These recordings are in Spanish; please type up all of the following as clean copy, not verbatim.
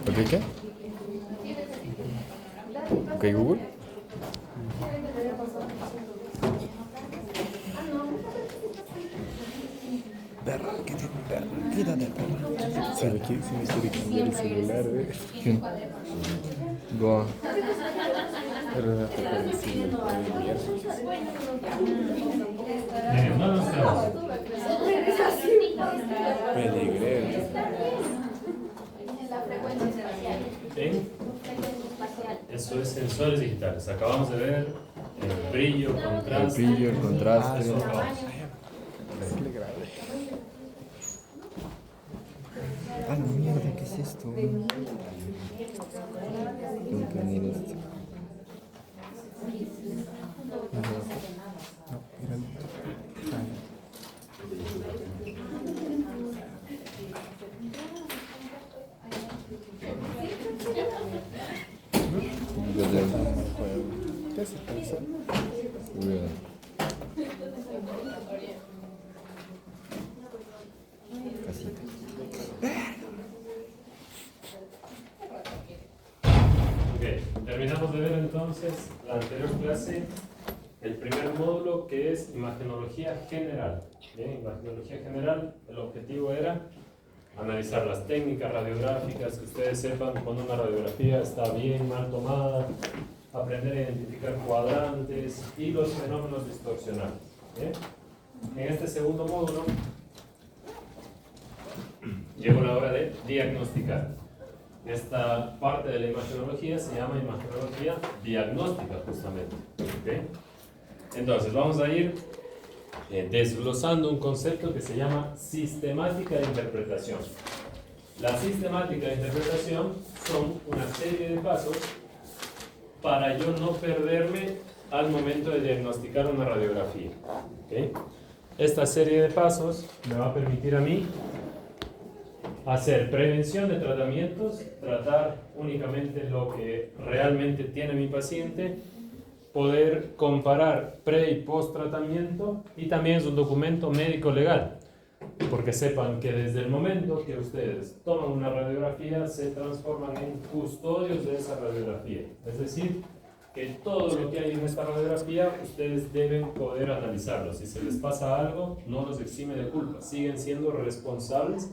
¿Ok qué? ¿Ok Google? Perra, ¿qué tiene perra? Quítate perra. Se me quiere cambiar el celular, Goa. Pero no está parecido. No nos quedamos. Peligrero. Eso es sensores digitales. Acabamos de ver el brillo, contraste. El brillo, el contraste. Eso acabamos. Ah, la mierda, ¿qué es esto? Tengo que venir esto. No, era el... ¿Qué se pasa? Casita. Ok, terminamos de ver entonces la anterior clase, el primer módulo que es imagenología general. Bien, imagenología general, el objetivo era analizar las técnicas radiográficas, que ustedes sepan cuando una radiografía está bien, mal tomada, aprender a identificar cuadrantes y los fenómenos distorsionales. ¿Bien? En este segundo módulo llegó la hora de diagnosticar. Esta parte de la imagenología se llama imagenología diagnóstica justamente. ¿Okay? Entonces vamos a ir desglosando un concepto que se llama sistemática de interpretación. La sistemática de interpretación son una serie de pasos para yo no perderme al momento de diagnosticar una radiografía. ¿Okay? Esta serie de pasos me va a permitir a mí hacer prevención de tratamientos, tratar únicamente lo que realmente tiene mi paciente, poder comparar pre y post tratamiento, y también es un documento médico legal, porque sepan que desde el momento que ustedes toman una radiografía se transforman en custodios de esa radiografía, es decir, que todo lo que hay en esta radiografía ustedes deben poder analizarlo. Si se les pasa algo, no los exime de culpa, siguen siendo responsables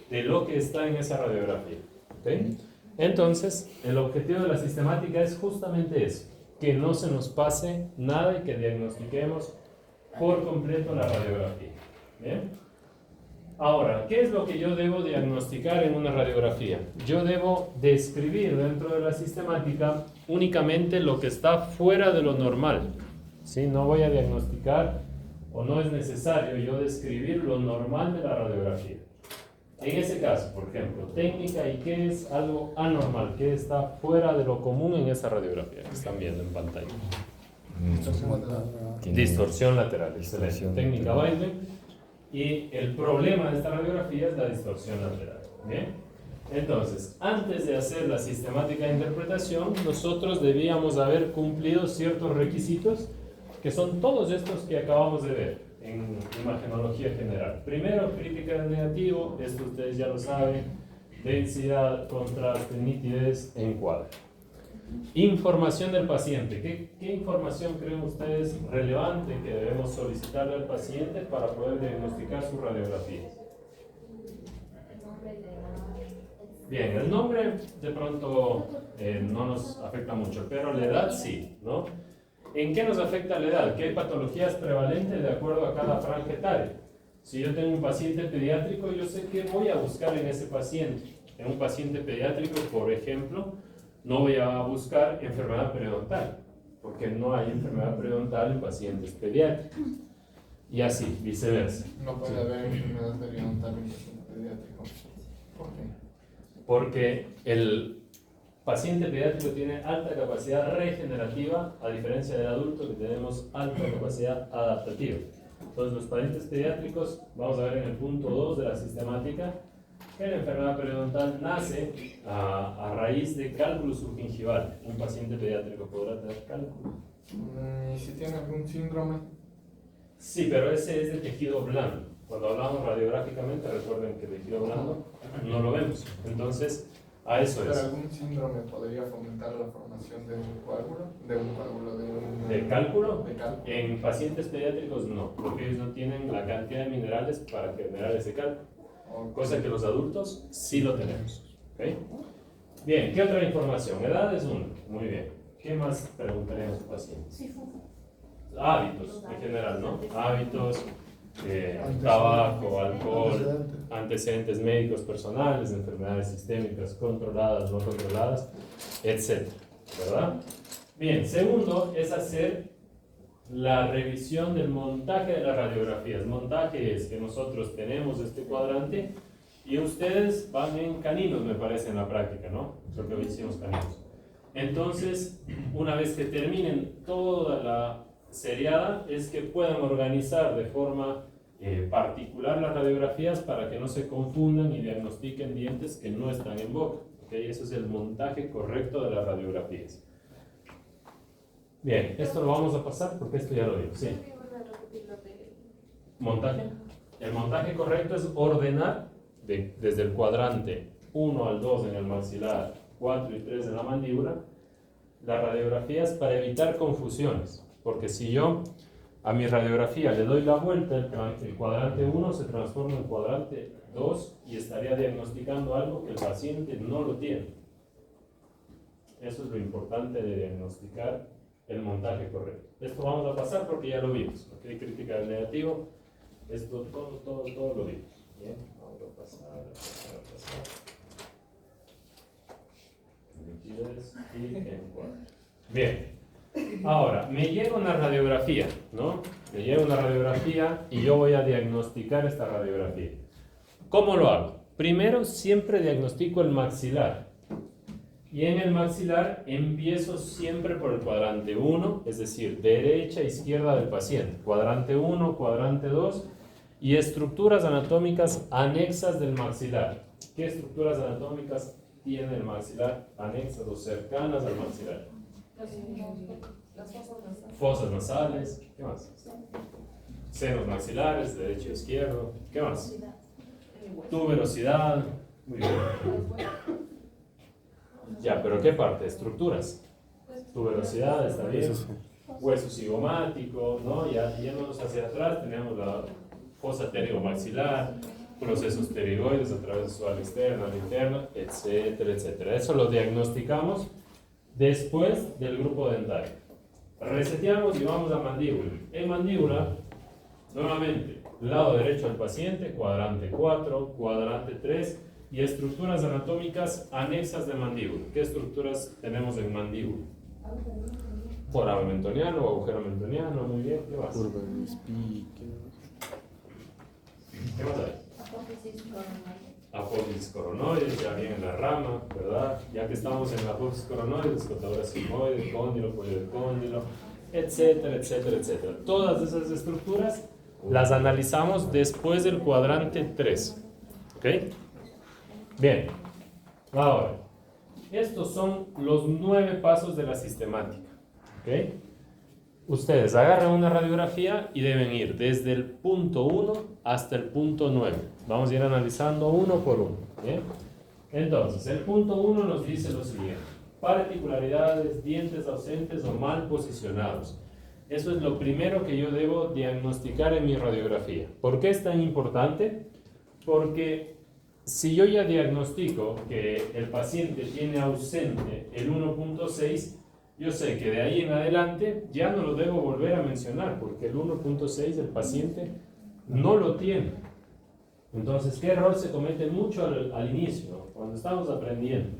de lo que está en esa radiografía. ¿Okay? Entonces, el objetivo de la sistemática es justamente eso, que no se nos pase nada y que diagnostiquemos por completo la radiografía. ¿Bien? Ahora, ¿qué es lo que yo debo diagnosticar en una radiografía? Yo debo describir dentro de la sistemática únicamente lo que está fuera de lo normal. ¿Sí? No voy a diagnosticar, o no es necesario yo describir lo normal de la radiografía. En ese caso, por ejemplo, técnica y qué es algo anormal, qué está fuera de lo común en esa radiografía que están viendo en pantalla. Distorsión lateral, excelente. Técnica Weisbein. Y el problema de esta radiografía es la distorsión lateral. ¿Bien? Entonces, antes de hacer la sistemática de interpretación, nosotros debíamos haber cumplido ciertos requisitos que son todos estos que acabamos de ver en imagenología general. Primero, crítica del negativo, esto ustedes ya lo saben, densidad, contraste, nitidez, encuadre. Información del paciente. ¿Qué información creen ustedes relevante que debemos solicitarle al paciente para poder diagnosticar su radiografía? Bien, el nombre de pronto no nos afecta mucho, pero la edad sí, ¿no? ¿En qué nos afecta la edad? ¿Qué patologías prevalentes de acuerdo a cada franja etaria? Si yo tengo un paciente pediátrico, yo sé qué voy a buscar en ese paciente. En un paciente pediátrico, por ejemplo, no voy a buscar enfermedad periodontal, porque no hay enfermedad periodontal en pacientes pediátricos. Y así, viceversa. No puede haber enfermedad periodontal en paciente pediátrico. ¿Por qué? Porque el paciente pediátrico tiene alta capacidad regenerativa, a diferencia del adulto que tenemos alta capacidad adaptativa. Entonces, los pacientes pediátricos, vamos a ver en el punto 2 de la sistemática, que la enfermedad periodontal nace a raíz de cálculo subgingival. Un paciente pediátrico podrá tener cálculo. ¿Y si tiene algún síndrome? Sí, pero ese es de tejido blando. Cuando hablamos radiográficamente, recuerden que el tejido blando no lo vemos. Entonces, a eso ¿Pero es. algún síndrome podría fomentar la formación de un coágulo? ¿De cálculo? De cálculo. En pacientes pediátricos no, porque ellos no tienen la cantidad de minerales para generar ese cálculo. Cosa que los adultos sí lo tenemos. ¿Okay? Bien, ¿qué otra información? Edad es uno. Muy bien. ¿Qué más preguntaríamos a los pacientes? Hábitos en general, ¿no? Hábitos, tabaco, alcohol, antecedentes médicos personales, enfermedades sistémicas controladas, no controladas, etc. ¿Verdad? Bien, segundo es hacer la revisión del montaje de las radiografías. Montaje es que nosotros tenemos este cuadrante y ustedes van en caninos, me parece, en la práctica, ¿no? Creo que hoy hicimos caninos. Entonces, una vez que terminen toda la seriada, es que puedan organizar de forma particular las radiografías para que no se confundan y diagnostiquen dientes que no están en boca. ¿Okay? Eso es el montaje correcto de las radiografías. Bien, esto lo vamos a pasar porque esto ya lo vimos. Sí. Montaje. El montaje correcto es ordenar desde el cuadrante 1 al 2 en el maxilar, 4 y 3 en la mandíbula, las radiografías para evitar confusiones. Porque si yo a mi radiografía le doy la vuelta, el cuadrante 1 se transforma en cuadrante 2 y estaría diagnosticando algo que el paciente no lo tiene. Eso es lo importante de diagnosticar el montaje correcto. Esto vamos a pasar porque ya lo vimos. ¿Okay? Crítica del negativo, esto todo lo vimos. Bien, vamos a pasar. 22 y en 4. Bien. Ahora, me llega una radiografía, ¿no? Me llega una radiografía y yo voy a diagnosticar esta radiografía. ¿Cómo lo hago? Primero, siempre diagnostico el maxilar. Y en el maxilar empiezo siempre por el cuadrante 1, es decir, derecha e izquierda del paciente. Cuadrante 1, cuadrante 2 y estructuras anatómicas anexas del maxilar. ¿Qué estructuras anatómicas tiene el maxilar anexas o cercanas al maxilar? Las fosas nasales. ¿Qué más? Senos maxilares, derecho e izquierdo. ¿Qué más? Tuberosidad. Muy bien. Ya, pero ¿qué parte? Estructuras. Tuberosidad, está bien. Hueso cigomático, ¿no? Ya yéndonos hacia atrás, tenemos la fosa pterigomaxilar, procesos pterigoides a través de su ala externa, ala interna, etcétera, etcétera. Eso lo diagnosticamos después del grupo dentario. Reseteamos y vamos a mandíbula. En mandíbula, nuevamente, lado derecho del paciente, cuadrante 4, cuadrante 3 y estructuras anatómicas anexas de mandíbula. ¿Qué estructuras tenemos en mandíbula? Forado mentoniano o agujero mentoniano, muy bien. ¿Qué más? Curva de Spiegel. ¿Qué más hay? Apófisis coronoides, ya viene la rama, ¿verdad? Ya que estamos en la apófisis coronoides, escotadura sigmoide, cóndilo, pollo de cóndilo, etcétera, etcétera, etcétera. Todas esas estructuras las analizamos después del cuadrante 3. ¿Ok? Bien. Ahora, estos son los 9 pasos de la sistemática. ¿Ok? Ustedes agarran una radiografía y deben ir desde el punto 1 hasta el punto 9. Vamos a ir analizando uno por uno. ¿Bien? Entonces, el punto 1 nos dice lo siguiente. Particularidades, dientes ausentes o mal posicionados. Eso es lo primero que yo debo diagnosticar en mi radiografía. ¿Por qué es tan importante? Porque si yo ya diagnostico que el paciente tiene ausente el 1.6, yo sé que de ahí en adelante ya no lo debo volver a mencionar, porque el 1.6 el paciente no lo tiene. Entonces, ¿qué error se comete mucho al inicio, cuando estamos aprendiendo?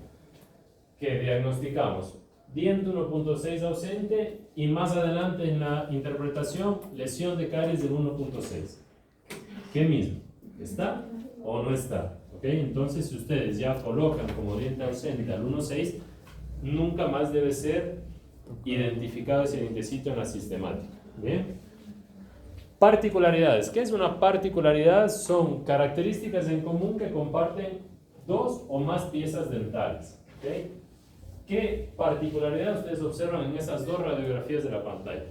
Que diagnosticamos diente 1.6 ausente y más adelante en la interpretación, lesión de caries del 1.6. ¿Qué mismo? ¿Está o no está? ¿Okay? Entonces, si ustedes ya colocan como diente ausente al 1.6, nunca más debe ser identificado ese dientecito en la sistemática. ¿Bien? Particularidades. ¿Qué es una particularidad? Son características en común que comparten 2 o más piezas dentales. ¿Okay? ¿Qué particularidad ustedes observan en esas 2 radiografías de la pantalla?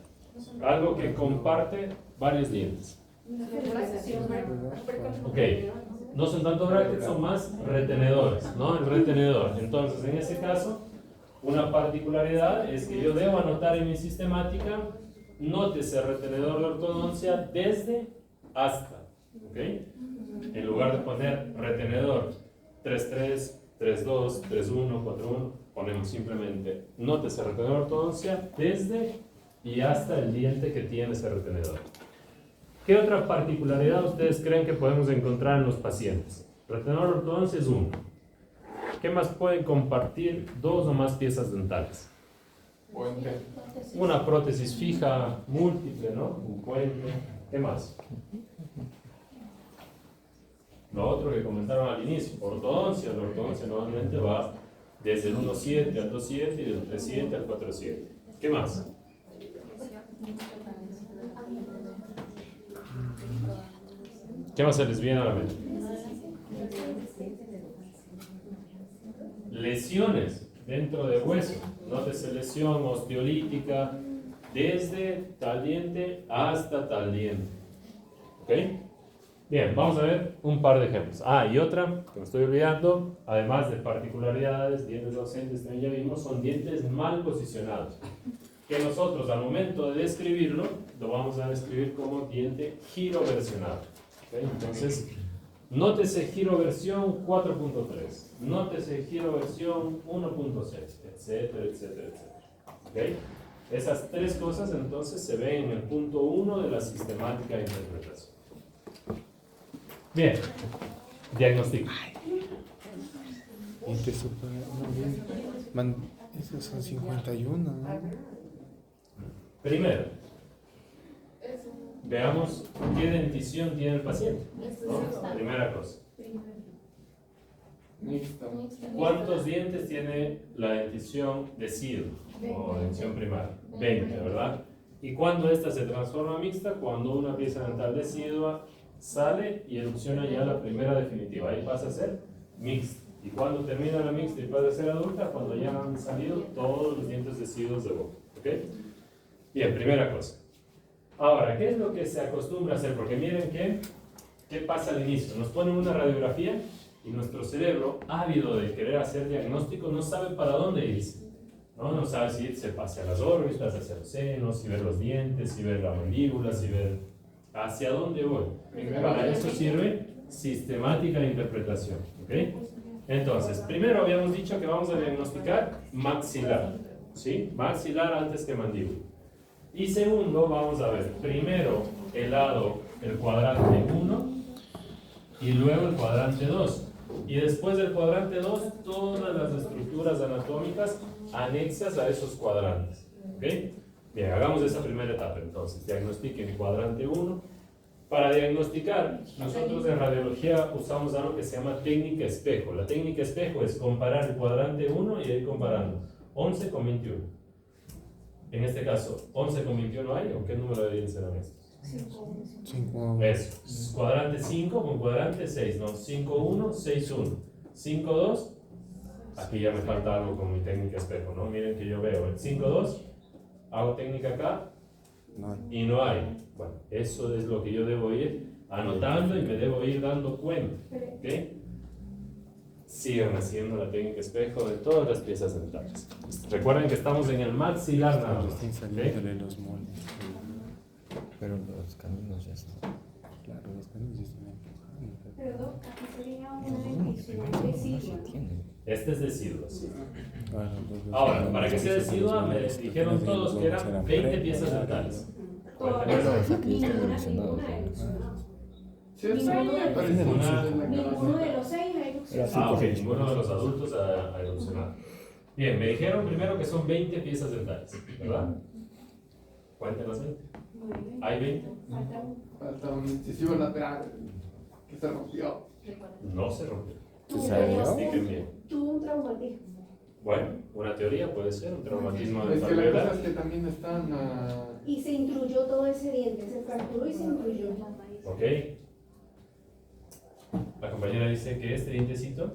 Algo que comparte varios dientes. Ok. No son tanto brackets, son más retenedores, ¿no? El retenedor. Entonces, en ese caso, una particularidad es que yo debo anotar en mi sistemática, nótese retenedor de ortodoncia desde hasta, ¿ok? En lugar de poner retenedor 3.3, 3.2, 3.1, 4.1, ponemos simplemente nótese retenedor de ortodoncia desde y hasta el diente que tiene ese retenedor. ¿Qué otra particularidad ustedes creen que podemos encontrar en los pacientes? Retenedor de ortodoncia es uno. ¿Qué más pueden compartir dos o más piezas dentales? Puente. Una prótesis fija múltiple, ¿no? Un puente. ¿Qué más? Lo otro que comentaron al inicio, ortodoncia. La ortodoncia normalmente va desde el 1.7 al 2.7 y del 3.7 al 4.7. ¿Qué más? ¿Qué más se les viene a la mente? Lesiones dentro de hueso. Nótese lesión osteolítica desde tal diente hasta tal diente. ¿Ok? Bien, vamos a ver un par de ejemplos. Y otra que me estoy olvidando, además de particularidades, dientes ausentes también ya vimos, son dientes mal posicionados. Que nosotros al momento de describirlo, lo vamos a describir como diente giroversionado. ¿Okay? Entonces, nótese giroversión 4.3, nótese giroversión 1.6, etcétera, etcétera, etcétera. ¿Okay? Esas tres cosas entonces se ven en el punto 1 de la sistemática de interpretación. Bien, diagnóstico. Diente super, no, bien. Esos son 51, ¿no? Primero, veamos qué dentición tiene el paciente, ¿no? Primera cosa. Mixta. ¿Cuántos dientes tiene la dentición decidua o dentición primaria? 20, ¿verdad? ¿Y cuándo esta se transforma mixta? Cuando una pieza dental decidua sale y erupciona ya la primera definitiva. Ahí pasa a ser mixta. ¿Y cuándo termina la mixta y pasa a ser adulta? Cuando ya han salido todos los dientes deciduos de boca. ¿Ok? Bien, primera cosa. Ahora, ¿qué es lo que se acostumbra a hacer? Porque miren ¿qué pasa al inicio? Nos ponen una radiografía y nuestro cerebro, ávido de querer hacer diagnóstico, no sabe para dónde irse. No sabe si irse hacia las órbitas, hacia los senos, si ver los dientes, si ver la mandíbula, si ver hacia dónde voy. Para eso sirve sistemática de interpretación. ¿Ok? Entonces, primero habíamos dicho que vamos a diagnosticar maxilar. ¿Sí? Maxilar antes que mandíbula. Y segundo, vamos a ver primero el cuadrante 1 y luego el cuadrante 2. Y después del cuadrante 2, todas las estructuras anatómicas anexas a esos cuadrantes. ¿Ok? Bien, hagamos esa primera etapa entonces. Diagnostiquen el cuadrante 1. Para diagnosticar, nosotros en radiología usamos algo que se llama técnica espejo. La técnica espejo es comparar el cuadrante 1 y ir comparando 11 con 21. En este caso, 11 con 21 hay, ¿o qué número de dientes eran estos? 5. Eso. Cuadrante 5 con cuadrante 6, ¿no? 5, 1, 6, 1. 5, 2. Aquí ya me falta algo con mi técnica espejo, ¿no? Miren que yo veo el 5, 2. Hago técnica acá y no hay. Bueno, eso es lo que yo debo ir anotando y me debo ir dando cuenta. ¿Ok? Sigan haciendo la técnica espejo de todas las piezas dentales. Recuerden que estamos en el maxilar nada más. Están saliéndole los moldes. Pero los caminos ya están. Claro, los caminos ya están. Perdón, aquí sería una dentición decidua. Este es decidua, sí. Claro, Ahora, para que sea decidua, me dijeron todos que eran 20 piezas dentales. Todas, o sea, que ya están ninguna evolucionados. erupción. Sí, es una Ninguno de los 6 ha erupcionado. Ok, ninguno de los adultos ha erupcionado. Bien, me dijeron primero que son 20 piezas dentales, ¿verdad? Cuenten las 20. ¿Hay 20? Falta uno. Falta un incisivo lateral que se rompió. No se rompió. ¿Se salió? Diagnostiquen bien. Tuvo un traumatismo. Bueno, una teoría puede ser un traumatismo de Es que la cosa enfermedad. es que también están. Y se intruyó todo ese diente, se fracturó y se intruyó. Ok. La compañera dice que este dientecito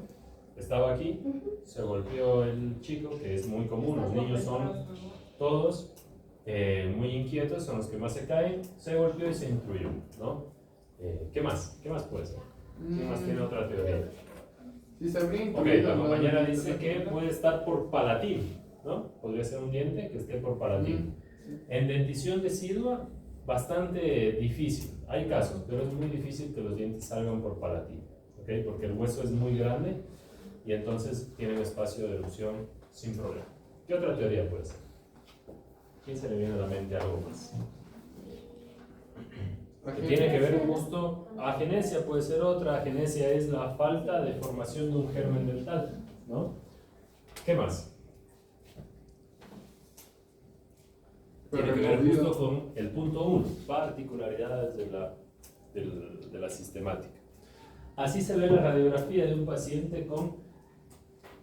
estaba aquí, se golpeó el chico, que es muy común, los niños son todos muy inquietos, son los que más se caen, se golpeó y se intruyó, ¿no? ¿Qué más? ¿Qué más puede ser? ¿Quién más tiene otra teoría? Si se brinca. Ok, la compañera dice que puede estar por palatino, ¿no? Podría ser un diente que esté por palatino. En dentición decidua, bastante difícil. Hay casos, pero es muy difícil que los dientes salgan por palatino, ¿ok? Porque el hueso es muy grande y entonces tienen espacio de erupción sin problema. ¿Qué otra teoría puede ser? ¿Quién se le viene a la mente algo más? Que tiene que ver justo, agenesia puede ser otra. Agenesia es la falta de formación de un germen dental, ¿no? ¿Qué más? Tiene que ver justo con el punto 1, particularidades de la sistemática. Así se ve la radiografía de un paciente con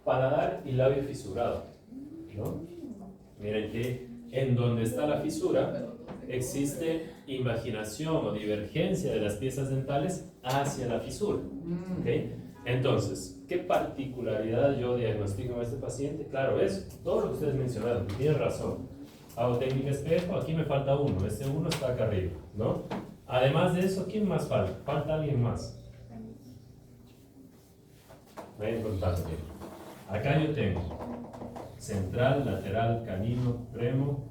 paladar y labio fisurado, ¿no? Miren que en donde está la fisura existe imaginación o divergencia de las piezas dentales hacia la fisura, ¿ok? Entonces, ¿qué particularidad yo diagnostico en este paciente? Claro, es todo lo que ustedes mencionaron, tienen razón. Hago técnica espejo, aquí me falta uno, este uno está acá arriba, ¿no? Además de eso, ¿quién más falta? Falta alguien más. Vayan contando. Acá yo tengo central, lateral, canino, premo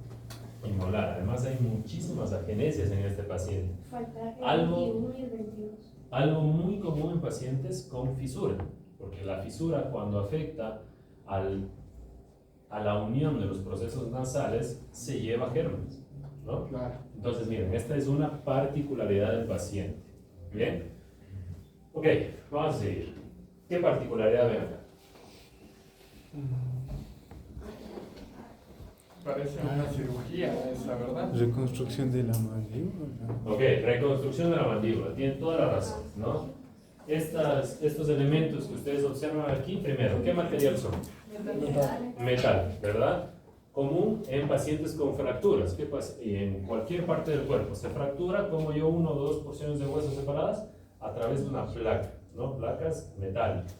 y molar. Además hay muchísimas agenesias en este paciente. Falta el Algo- 21 y el 22. Algo muy común en pacientes con fisura, porque la fisura cuando afecta a la unión de los procesos nasales se lleva gérmenes, ¿no? Claro. Entonces, miren, esta es una particularidad del paciente. ¿Bien? Ok, vamos a seguir. ¿Qué particularidad ven acá? Parece una cirugía esa, ¿verdad? Reconstrucción de la mandíbula. Ok, reconstrucción de la mandíbula, tienen toda la razón, ¿no? Estos elementos que ustedes observan aquí, primero, ¿qué material son? Metal, ¿verdad? Común en pacientes con fracturas. ¿Qué pasa? Y en cualquier parte del cuerpo. Se fractura, como yo, 1 o 2 porciones de hueso separadas a través de una placa, ¿no? Placas metálicas.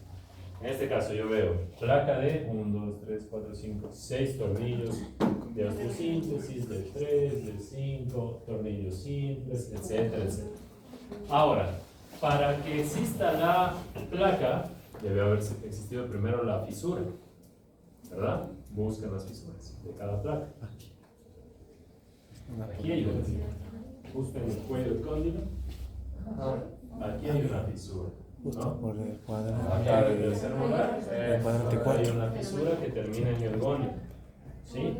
En este caso yo veo placa de 1, 2, 3, 4, 5, 6 tornillos de osteosíntesis, de 3, de 5, tornillos simples, etcétera, etcétera. Ahora, para que exista la placa, debe haber existido primero la fisura, ¿verdad? Buscan las fisuras de cada placa. Aquí hay una fisura. Justo en el cuello del cóndilo, aquí hay una fisura. Justo ¿no? por el Acá en el cuadrante. tercer lugar, El cuadrante hay 4. una fisura que termina en el gónio. ¿Sí?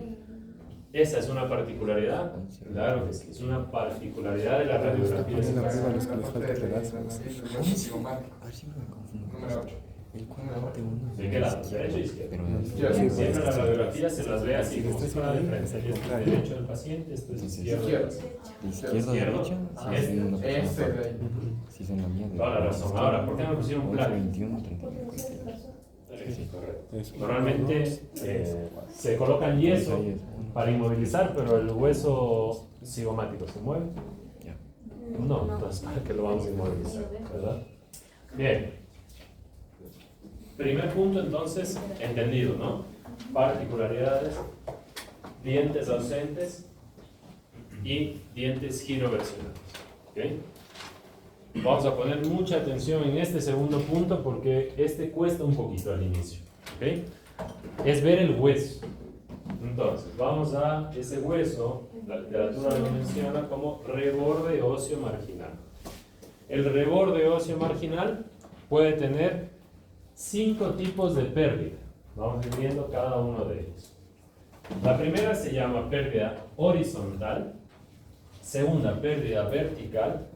Esa es una particularidad. Claro que sí, es una particularidad de la radiografía de ese Ponen arriba paciente. los que les falta pedazo. A ver, siempre me confundo. Número 8. El cuadrante 1 ¿De qué lado? ¿Derecho o izquierdo? Pero Sí, Siempre la sí. radiografía se las ve así, como si Este fuera de sí, frente. Este es contrario. derecho del paciente, esto es izquierdo. Izquierdo. de izquierda a Izquierdo. derecha, Ah, sí, es una persona Este de aparte. ahí. Si es en la mía de Toda la razón. Ahora, ¿por qué no pusieron 8, placa? 21, Porque no 35. se pasó. Sí, correcto. Es Normalmente 1, 2, 3, se colocan yeso Ahí es uno. para inmovilizar, pero el hueso cigomático se mueve. Ya. No, entonces ¿para qué lo vamos a inmovilizar? ¿Verdad? Bien. Primer punto entonces, entendido, ¿no? Particularidades, dientes ausentes y dientes giroversionales. ¿Ok? Vamos a poner mucha atención en este segundo punto porque este cuesta un poquito al inicio. ¿Ok? Es ver el hueso. Entonces, vamos a ese hueso, la literatura lo menciona como reborde óseo marginal. El reborde óseo marginal puede tener 5 tipos de pérdida. Vamos a ir viendo cada uno de ellos. La primera se llama pérdida horizontal. Segunda, pérdida vertical.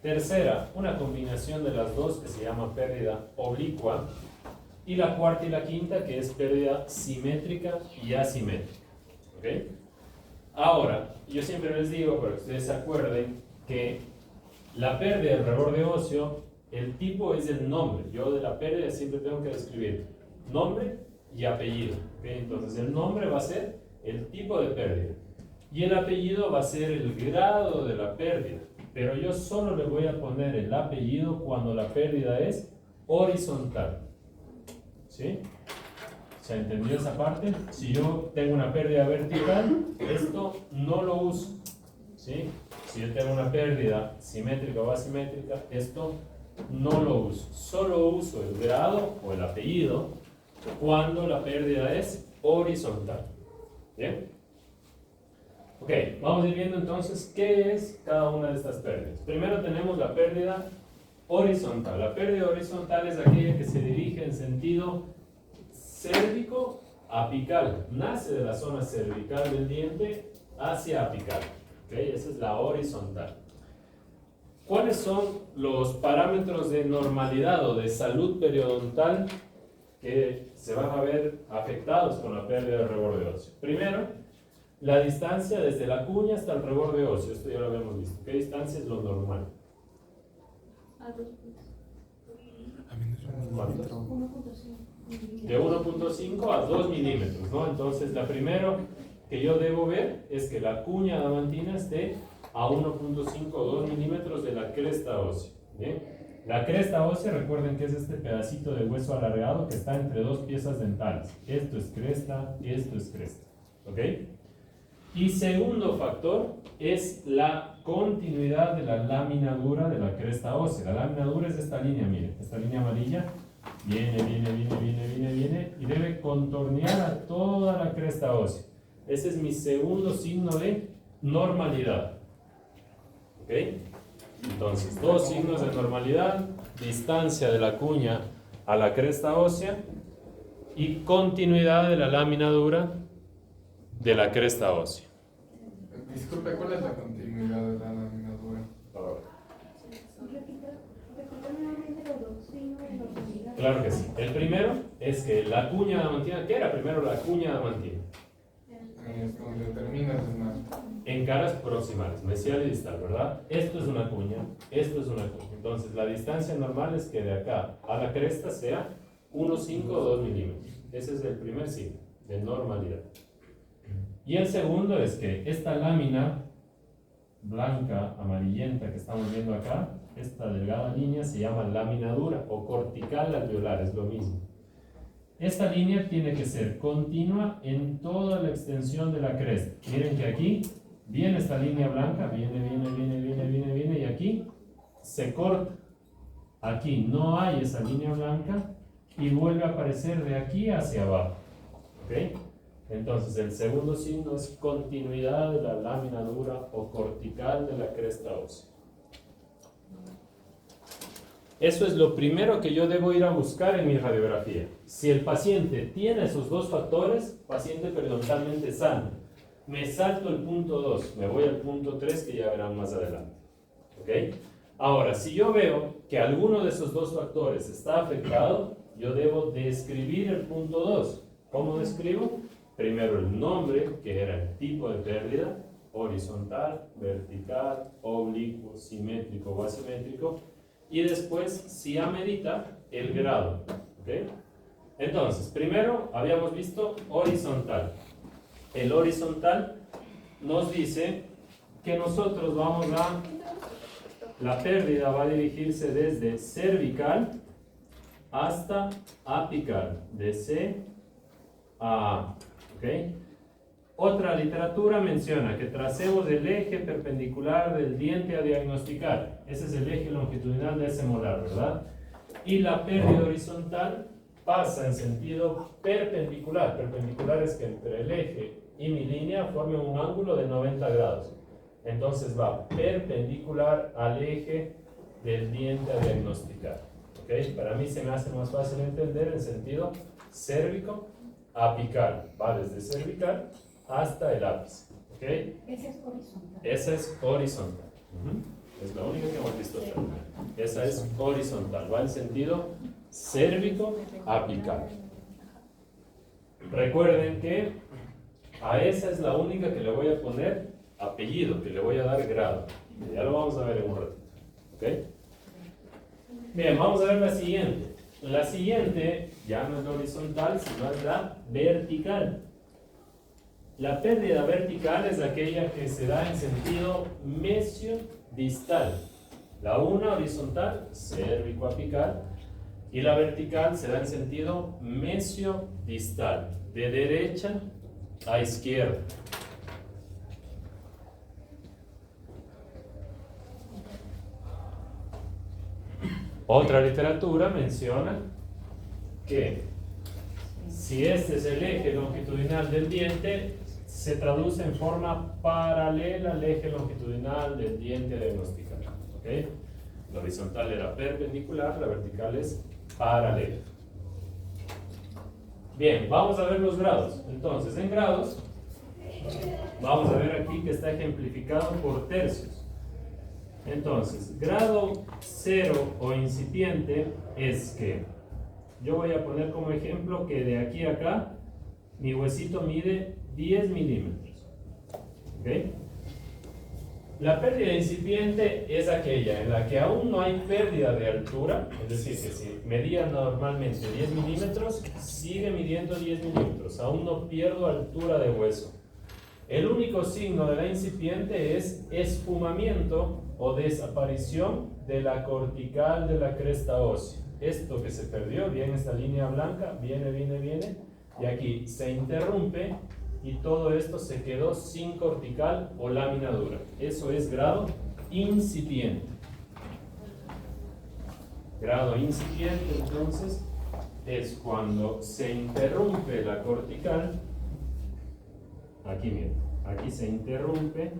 Tercera, una combinación de las dos que se llama pérdida oblicua. Y la cuarta y la quinta que es pérdida simétrica y asimétrica. ¿Ok? Ahora, yo siempre les digo, para que ustedes se acuerden, que la pérdida del reborde óseo, el tipo es el nombre. Yo de la pérdida siempre tengo que describir nombre y apellido. ¿Okay? Entonces el nombre va a ser el tipo de pérdida y el apellido va a ser el grado de la pérdida. Pero yo solo le voy a poner el apellido cuando la pérdida es horizontal. ¿Sí? ¿Se entendió esa parte? Si yo tengo una pérdida vertical, esto no lo uso. ¿Sí? Si yo tengo una pérdida simétrica o asimétrica, esto no lo uso. Solo uso el grado o el apellido cuando la pérdida es horizontal. ¿Bien? Ok, vamos a ir viendo entonces qué es cada una de estas pérdidas. Primero tenemos la pérdida horizontal. La pérdida horizontal es aquella que se dirige en sentido cérvico apical. Nace de la zona cervical del diente hacia apical. ¿Ok? Esa es la horizontal. ¿Cuáles son los parámetros de normalidad o de salud periodontal que se van a ver afectados con la pérdida del reborde óseo? Primero, la distancia desde la cuña hasta el reborde óseo. Esto ya lo habíamos visto. ¿Qué distancia es lo normal? A menos un milímetro. 1.5. De 1.5 a 2 milímetros, ¿no? Entonces, la primero que yo debo ver es que la cuña adamantina esté a 1.5 o 2 milímetros de la cresta ósea. ¿Bien? La cresta ósea, recuerden que es este pedacito de hueso alargado que está entre dos piezas dentales. Esto es cresta, esto es cresta. ¿Ok? Y segundo factor es la continuidad de la lámina dura de la cresta ósea. La lámina dura es esta línea, miren, esta línea amarilla. Viene y debe contornear a toda la cresta ósea. Ese es mi segundo signo de normalidad. ¿Ok? Entonces, dos signos de normalidad: distancia de la cuña a la cresta ósea y continuidad de la lámina dura de la cresta ósea. Disculpe, ¿cuál es la continuidad de la lámina dura? Repita nuevamente los dos signos de normalidad. Claro que sí. El primero es que la cuña adamantina, ¿qué era primero la cuña adamantina? Donde termina el esmalte. En caras proximales, mesial y distal, ¿verdad? Esto es una cuña, esto es una cuña. Entonces, la distancia normal es que de acá a la cresta sea 1,5 o 2 milímetros. Ese es el primer signo de normalidad. Y el segundo es que esta lámina blanca, amarillenta que estamos viendo acá, esta delgada línea se llama lámina dura o cortical alveolar, es lo mismo. Esta línea tiene que ser continua en toda la extensión de la cresta. Miren que aquí viene esta línea blanca, viene y aquí se corta. Aquí no hay esa línea blanca y vuelve a aparecer de aquí hacia abajo. ¿Ok? Entonces el segundo signo es continuidad de la lámina dura o cortical de la cresta ósea. Eso es lo primero que yo debo ir a buscar en mi radiografía. Si el paciente tiene esos dos factores, paciente periodontalmente sano. Me salto el punto 2, me voy al punto 3 que ya verán más adelante. ¿Ok? Ahora, si yo veo que alguno de esos dos factores está afectado, yo debo describir el punto 2. ¿Cómo describo? Primero el nombre, que era el tipo de pérdida, horizontal, vertical, oblicuo, simétrico o asimétrico. Y después, si amerita, el grado. ¿Okay? Entonces, primero habíamos visto horizontal. El horizontal nos dice que nosotros vamos a... La pérdida va a dirigirse desde cervical hasta apical. De C a A. ¿Okay? Otra literatura menciona que tracemos el eje perpendicular del diente a diagnosticar. Ese es el eje longitudinal de ese molar, ¿verdad? Y la pérdida horizontal pasa en sentido perpendicular. Perpendicular es que entre el eje y mi línea formen un ángulo de 90 grados. Entonces va perpendicular al eje del diente a diagnosticar. ¿Okay? Para mí se me hace más fácil entender en sentido cérvico apical. Va desde cervical hasta el ápice. ¿Okay? Ese es horizontal. Esa es horizontal. Es la única que hemos visto. Esa es horizontal. Va en sentido cérvico apical. Recuerden que a esa es la única que le voy a poner apellido, que le voy a dar grado. Ya lo vamos a ver en un ratito. ¿Okay? Bien, vamos a ver la siguiente. La siguiente ya no es la horizontal, sino es la vertical. La pérdida vertical es aquella que se da en sentido mesio-distal. La una horizontal, cérvico-apical, y la vertical se da en sentido mesio-distal, de derecha a izquierda. Otra literatura menciona que si este es el eje longitudinal del diente, se traduce en forma paralela al eje longitudinal del diente diagnosticado. ¿Okay? La horizontal era perpendicular, la vertical es paralela. Bien, vamos a ver los grados. Entonces, en grados, vamos a ver aquí que está ejemplificado por tercios. Entonces, grado 0 o incipiente es que yo voy a poner como ejemplo que de aquí a acá mi huesito mide 10 milímetros. ¿Okay? La pérdida incipiente es aquella en la que aún no hay pérdida de altura, es decir, que si medía normalmente 10 milímetros, sigue midiendo 10 milímetros, aún no pierdo altura de hueso. El único signo de la incipiente es esfumamiento o desaparición de la cortical de la cresta ósea. Esto que se perdió, viene esta línea blanca, viene, y aquí se interrumpe y todo esto se quedó sin cortical o lámina dura. Eso es grado incipiente. Grado incipiente, entonces, es cuando se interrumpe la cortical. Aquí miren, aquí se interrumpe.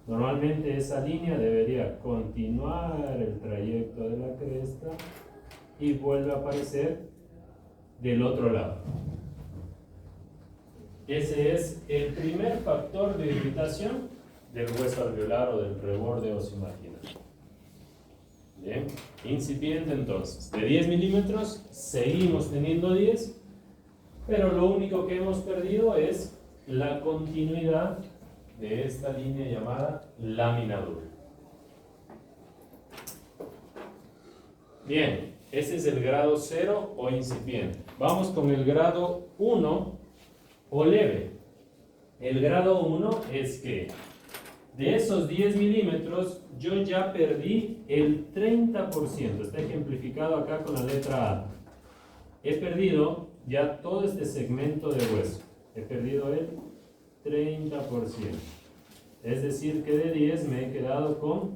Normalmente esa línea debería continuar el trayecto de la cresta y vuelve a aparecer del otro lado. Ese es el primer factor de irritación del hueso alveolar o del reborde óseo marginal. Bien, incipiente entonces. De 10 milímetros seguimos teniendo 10, pero lo único que hemos perdido es la continuidad de esta línea llamada lámina dura. Bien, ese es el grado 0 o incipiente. Vamos con el grado 1 o leve. El grado 1 es que de esos 10 milímetros yo ya perdí el 30%. Está ejemplificado acá con la letra A. He perdido ya todo este segmento de hueso. He perdido el 30%. Es decir que de 10 me he quedado con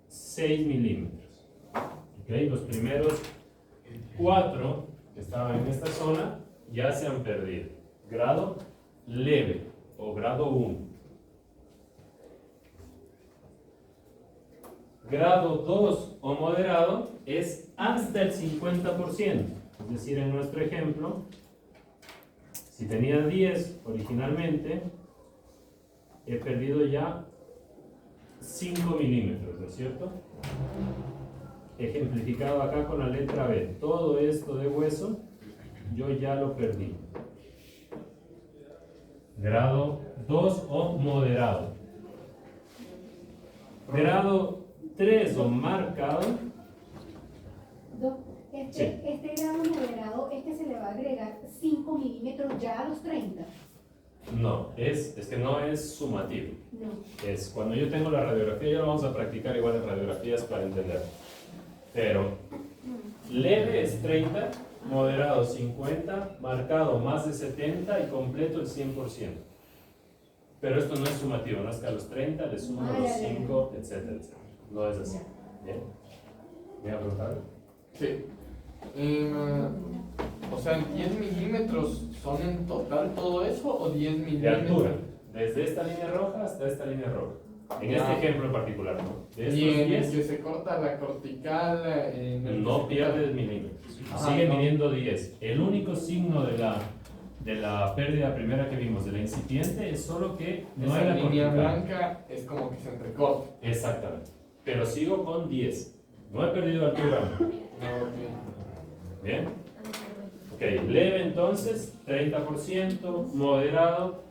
6 milímetros. ¿Okay? Los primeros 4 que estaban en esta zona ya se han perdido. Grado leve o grado 1. Grado 2 o moderado es hasta el 50%. Es decir, en nuestro ejemplo, si tenía 10 originalmente, he perdido ya 5 milímetros, ¿no es cierto? Ejemplificado acá con la letra B. Todo esto de hueso, yo ya lo perdí. Grado 2 o moderado. Grado 3 o marcado. Este grado moderado, se le va a agregar 5 milímetros ya a los 30. No, es que no es sumativo. No. Es cuando yo tengo la radiografía, ya lo vamos a practicar igual en radiografías para entender. Pero leve es 30, moderado 50, marcado más de 70 y completo el 100%. Pero esto no es sumativo, no es que a los 30 le suman a los 5, etcétera, etcétera. No es así. ¿Bien? ¿Me va a preguntar? Sí. O sea, ¿en 10 milímetros son en total todo eso o 10 milímetros? De altura, desde esta línea roja hasta esta línea roja. En este ejemplo en particular, ¿no? De estos Y en el 10, que se corta la cortical, no pierdes milímetros. Ajá, Sigue no. midiendo 10. El único signo de la pérdida primera que vimos, de la incipiente, es solo que no esa hay la línea cortical. blanca es como que se entrecorta. Exactamente. Pero sigo con 10. No he perdido altura. ¿Bien? Ok, leve entonces, 30%, moderado,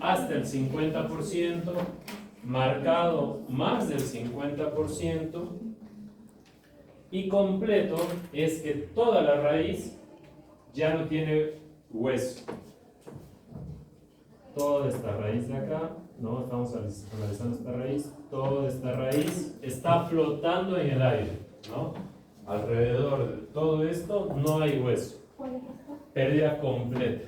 hasta el 50%, marcado más del 50%, y completo es que toda la raíz ya no tiene hueso. Toda esta raíz de acá, ¿no? Estamos analizando esta raíz, toda esta raíz está flotando en el aire, ¿no? Alrededor de todo esto no hay hueso. ¿Cuál es esta? Pérdida completa.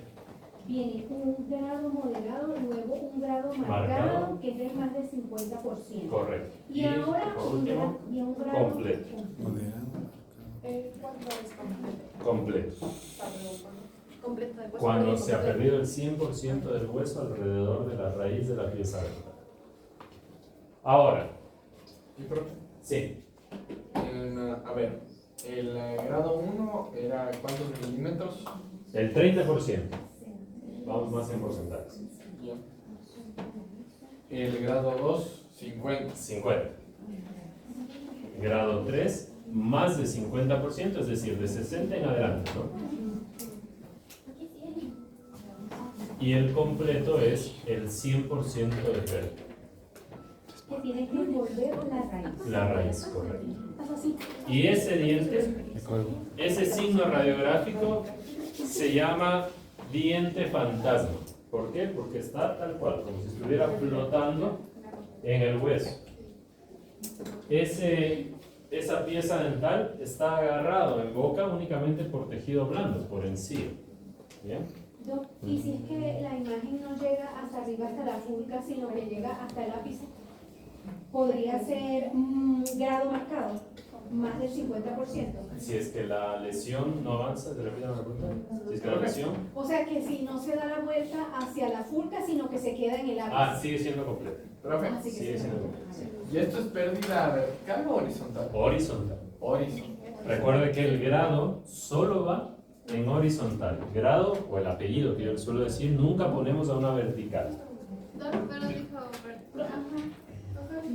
viene un grado moderado, luego un grado Marcado. marcado, que es de más del 50%. Correcto. Y ahora por último, un grado completo. ¿Cuánto es completo? completo. Está preguntando. Completo de hueso. Cuando se ha perdido el 100% del hueso alrededor de la raíz de la pieza dental. Ahora, Y profe, sí, a ver, el grado 1 era ¿cuántos milímetros? el 30%. Vamos más en porcentajes. Ya. El grado 2, 50. 50. Grado 3, más de 50%, es decir, de 60 en adelante, ¿no? Y el completo es el 100% de pérdida. que tiene que envolver la raíz. La raíz, correcto. Haz así. Y ese diente, ese signo radiográfico se llama diente fantasma. ¿Por qué? Porque está tal cual, como si estuviera flotando en el hueso. Esa pieza dental está agarrado en boca únicamente por tejido blando, por encía. ¿Bien? Doc, y si es que la imagen no llega hasta arriba, hasta la fulca, sino que llega hasta el ápice, podría ser grado marcado, más del 50%. Si es que la lesión no avanza, ¿te repito la pregunta? Si es que la lesión... O sea que si no se da la vuelta hacia la fulca, sino que se queda en el ápice. Ah, sigue siendo completa. Profe, Así que Sigue sí. siendo completa. sí. ¿y esto es pérdida vertical o horizontal? Horizontal. Horizontal. Recuerde que el grado solo va en horizontal. Grado, o el apellido que yo le suelo decir, nunca ponemos a una vertical. Pero dijo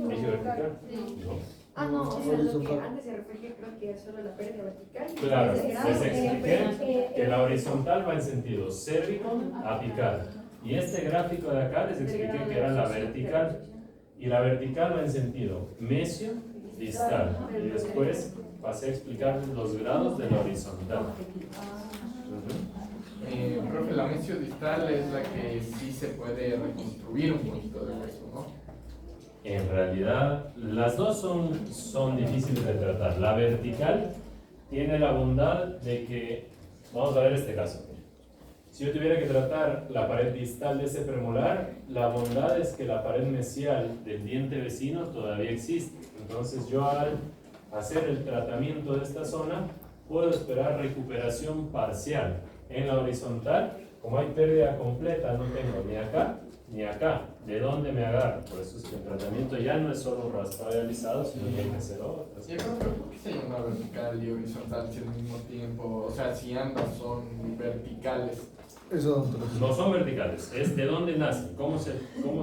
¿Dije vertical? Sí. No. Ah, no, o sea, lo que antes se refería creo que es solo la pérdida vertical. Claro, Ese grado, les expliqué que la eh, horizontal va en sentido cérvico apical. Y este gráfico de acá les expliqué que era la vertical. Y la vertical va en sentido mesio distal. Y después pasé a explicarles los grados de la horizontal. Ujú. Profe, la mesio distal es la que sí se puede reconstruir un poquito de hueso, ¿no? En realidad, las dos son difíciles de tratar. La vertical tiene la bondad de que, vamos a ver este caso. Si yo tuviera que tratar la pared distal de ese premolar, la bondad es que la pared mesial del diente vecino todavía existe. Entonces yo al hacer el tratamiento de esta zona, puedo esperar recuperación parcial. En la horizontal, como hay pérdida completa, no tengo ni acá ni acá. ¿De dónde me agarro? Por eso es que el tratamiento ya no es solo raspado y alisado, sino que hay que hacer otras Sí, pero ¿por qué se llama vertical y horizontal si al mismo tiempo, o sea, si ambas son verticales? Eso No son verticales, es de dónde nacen, cómo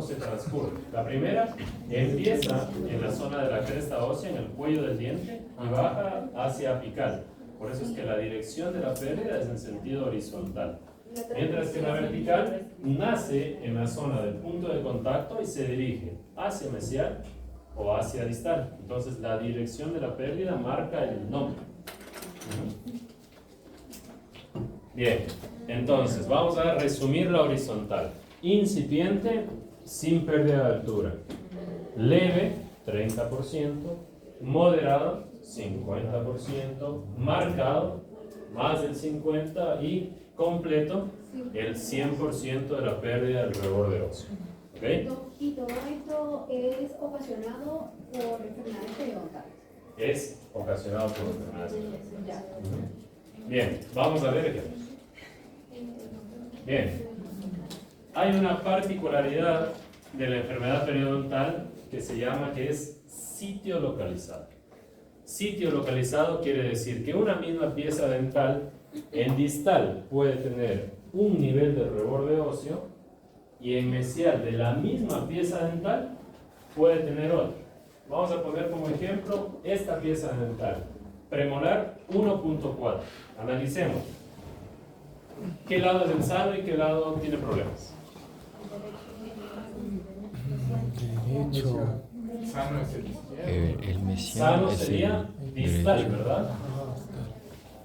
se transcurre. La primera empieza en la zona de la cresta ósea, en el cuello del diente, y baja hacia apical. Por eso es que la dirección de la pérdida es en sentido horizontal. Mientras que la vertical nace en la zona del punto de contacto y se dirige hacia mesial o hacia distal. Entonces la dirección de la pérdida marca el nombre. Bien, entonces vamos a resumir la horizontal. Incipiente, sin pérdida de altura. Leve, 30%. Moderado, 50%. Marcado, más del 50%. Y completo, el 100% de la pérdida del reborde óseo. ¿Ok? Y todo esto es ocasionado por enfermedades periodontales. Es ocasionado por enfermedades. Ya. Bien, vamos a ver ejemplos. Bien, hay una particularidad de la enfermedad periodontal que se llama que es sitio localizado. Sitio localizado quiere decir que una misma pieza dental en distal puede tener un nivel de reborde óseo y en mesial de la misma pieza dental puede tener otro. Vamos a poner como ejemplo esta pieza dental, premolar 1.4. Analicemos. ¿Qué lado es el sano y qué lado tiene problemas? derecho. Sano es el izquierdo. El mesiano Sano es sería el distal, derecho. ¿verdad?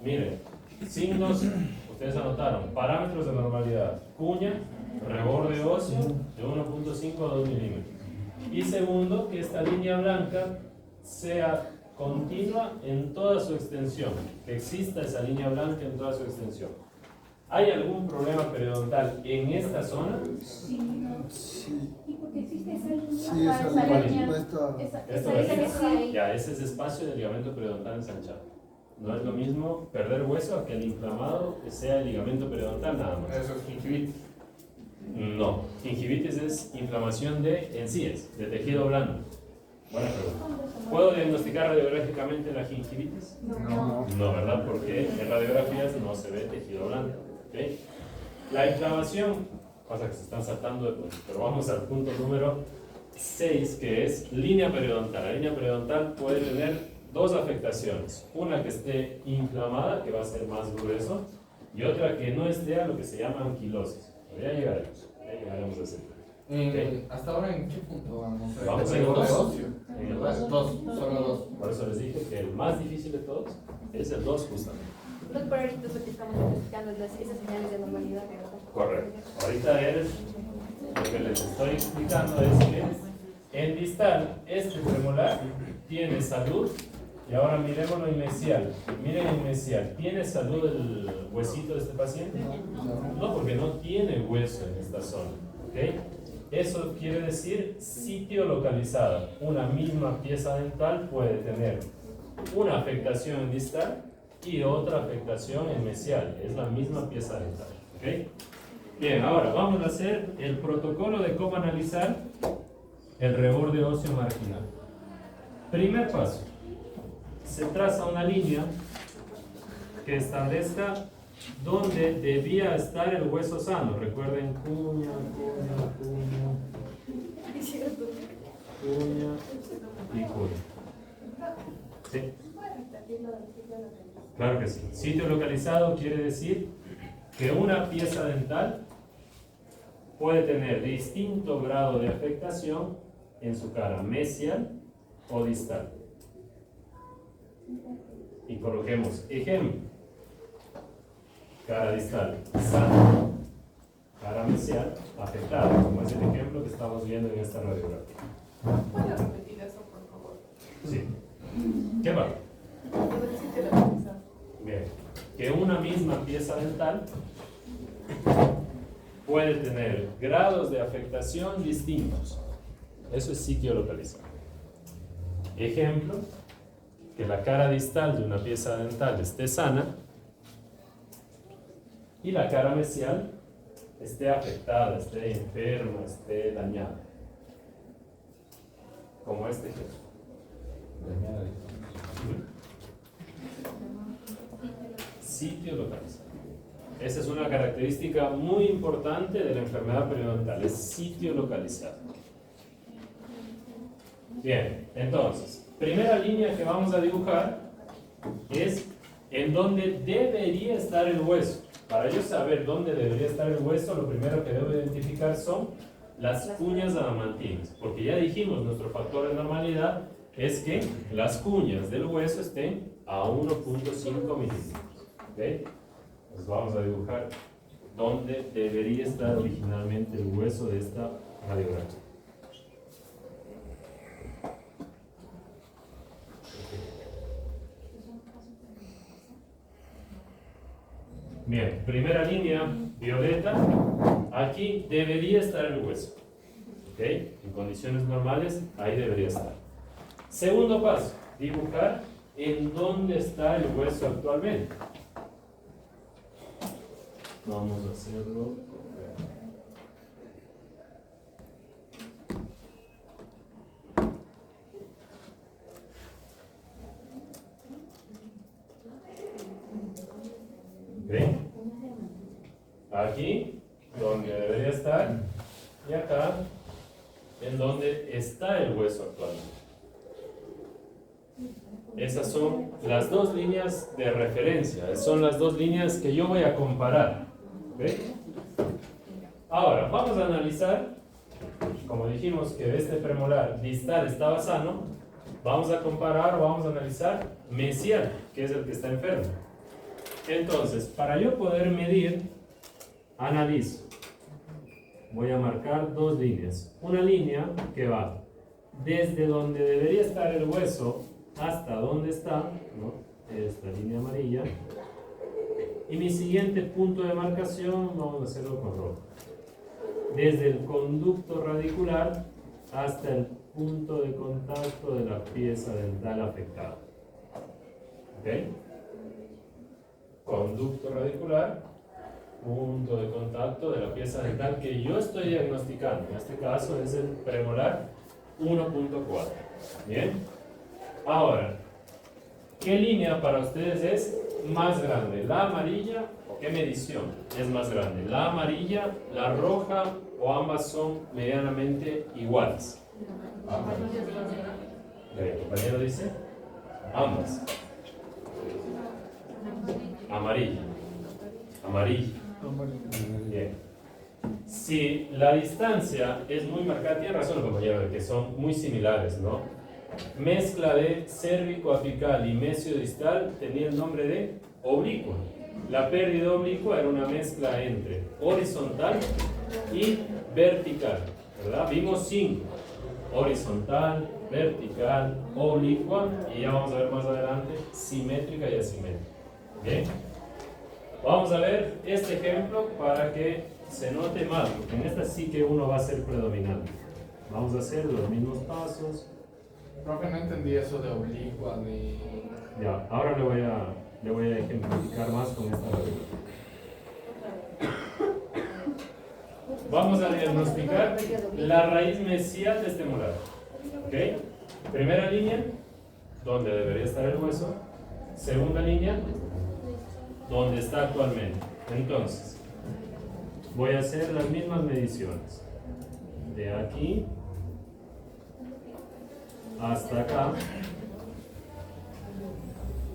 Miren, signos, ustedes anotaron, parámetros de normalidad, cuña, reborde óseo de 1.5 a 2 milímetros. Y segundo, que esta línea blanca sea continua en toda su extensión, que exista esa línea blanca en toda su extensión. ¿Hay algún problema periodontal en esta zona? Sí, ¿no? Sí, ¿Y por qué existe esa línea? sí, esa ¿Cuál línea línea? no está. Esto de aquí. Ya, ese es espacio del ligamento periodontal ensanchado. No es lo mismo perder hueso a que el inflamado sea el ligamento periodontal nada más. Eso es gingivitis. No, gingivitis es inflamación de encías, de tejido blando. Buena pregunta. ¿Puedo diagnosticar radiográficamente la gingivitis? No. No, ¿verdad? Porque en radiografías no se ve tejido blando. ¿Ok? La inflamación, pasa que se están saltando de punto, pero vamos al punto número 6, que es línea periodontal. La línea periodontal puede tener dos afectaciones. Una que esté inflamada, que va a ser más grueso, y otra que no esté a lo que se llama anquilosis. Ya llegaremos a ese punto. ¿Hasta ahora en qué punto vamos? Vamos en el el dos. negocio. En el dos. Solo dos. Por eso les dije que el más difícil de todos es el 2 justamente. Por ahorita es lo que estamos identificando, esas señales de normalidad, ¿verdad? Correcto. Ahorita lo que les estoy explicando es que en distal este premolar tiene salud y ahora miremoslo en mesial. Miren en mesial, ¿tiene salud el huesito de este paciente? No, porque no tiene hueso en esta zona. ¿Ok? Eso quiere decir sitio localizado. Una misma pieza dental puede tener una afectación en distal y otra afectación en mesial. Es la misma pieza dental. ¿Ok? Bien, ahora vamos a hacer el protocolo de cómo analizar el reborde óseo marginal. Primer paso. Se traza una línea que establezca dónde debía estar el hueso sano. Recuerden, cuña y cuña. ¿Sí? Claro que sí. Sitio localizado quiere decir que una pieza dental puede tener distinto grado de afectación en su cara mesial o distal. Y coloquemos ejemplo. Cara distal sana, cara mesial afectada, como es el ejemplo que estamos viendo en esta radiografía. ¿Puedes repetir eso, por favor? Sí. ¿Qué va? Bien. Que una misma pieza dental puede tener grados de afectación distintos. Eso es sitio localizado. Ejemplo, que la cara distal de una pieza dental esté sana y la cara mesial esté afectada, esté enferma, esté dañada. Como este ejemplo. Sitio localizado. Esa es una característica muy importante de la enfermedad periodontal, es sitio localizado. Bien, entonces, primera línea que vamos a dibujar es en donde debería estar el hueso. Para yo saber dónde debería estar el hueso, lo primero que debo identificar son las cuñas adamantinas, porque ya dijimos, nuestro factor de normalidad es que las cuñas del hueso estén a 1.5 milímetros. ¿Okay? Pues vamos a dibujar dónde debería estar originalmente el hueso de esta radiografía. Bien, primera línea violeta, aquí debería estar el hueso. ¿Ok? En condiciones normales, ahí debería estar. Segundo paso, dibujar en dónde está el hueso actualmente. Vamos a hacerlo. ¿Ok? Aquí, donde debería estar, y acá, en donde está el hueso actualmente. Esas son las dos líneas de referencia, son las dos líneas que yo voy a comparar. ¿Okay? Ahora, vamos a analizar, como dijimos que este premolar distal estaba sano, vamos a comparar, vamos a analizar mesial, que es el que está enfermo. Entonces, para yo poder medir, analizo. Voy a marcar dos líneas. Una línea que va desde donde debería estar el hueso hasta donde está, ¿no? Esta línea amarilla. Y mi siguiente punto de marcación, vamos a hacerlo con rojo. Desde el conducto radicular hasta el punto de contacto de la pieza dental afectada. ¿Ok? Conducto radicular, punto de contacto de la pieza dental que yo estoy diagnosticando. En este caso es el premolar 1.4. Bien. Ahora, ¿qué línea para ustedes es más grande? ¿La amarilla o qué medición es más grande? ¿La amarilla, la roja o ambas son medianamente iguales? ¿El compañero dice? Ambas. Amarilla. Amarilla. Bien. Si la distancia es muy marcada, tiene razón el compañero de que son muy similares, ¿no? Mezcla de cérvico apical y mesiodistal tenía el nombre de oblicua. La pérdida oblicua era una mezcla entre horizontal y vertical, ¿verdad? Vimos 5: horizontal, vertical, oblicua, y ya vamos a ver más adelante simétrica y asimétrica. ¿Bien? Vamos a ver este ejemplo para que se note más, porque en esta sí que uno va a ser predominante. Vamos a hacer los mismos pasos. Profe, no entendí eso de oblicua, de... Ya, ahora le voy a ejemplificar más con esta regla. Vamos a diagnosticar la raíz mesial de este molar. ¿Ok? Primera línea, donde debería estar el hueso. Segunda línea, donde está actualmente. Entonces, voy a hacer las mismas mediciones. De aquí hasta acá.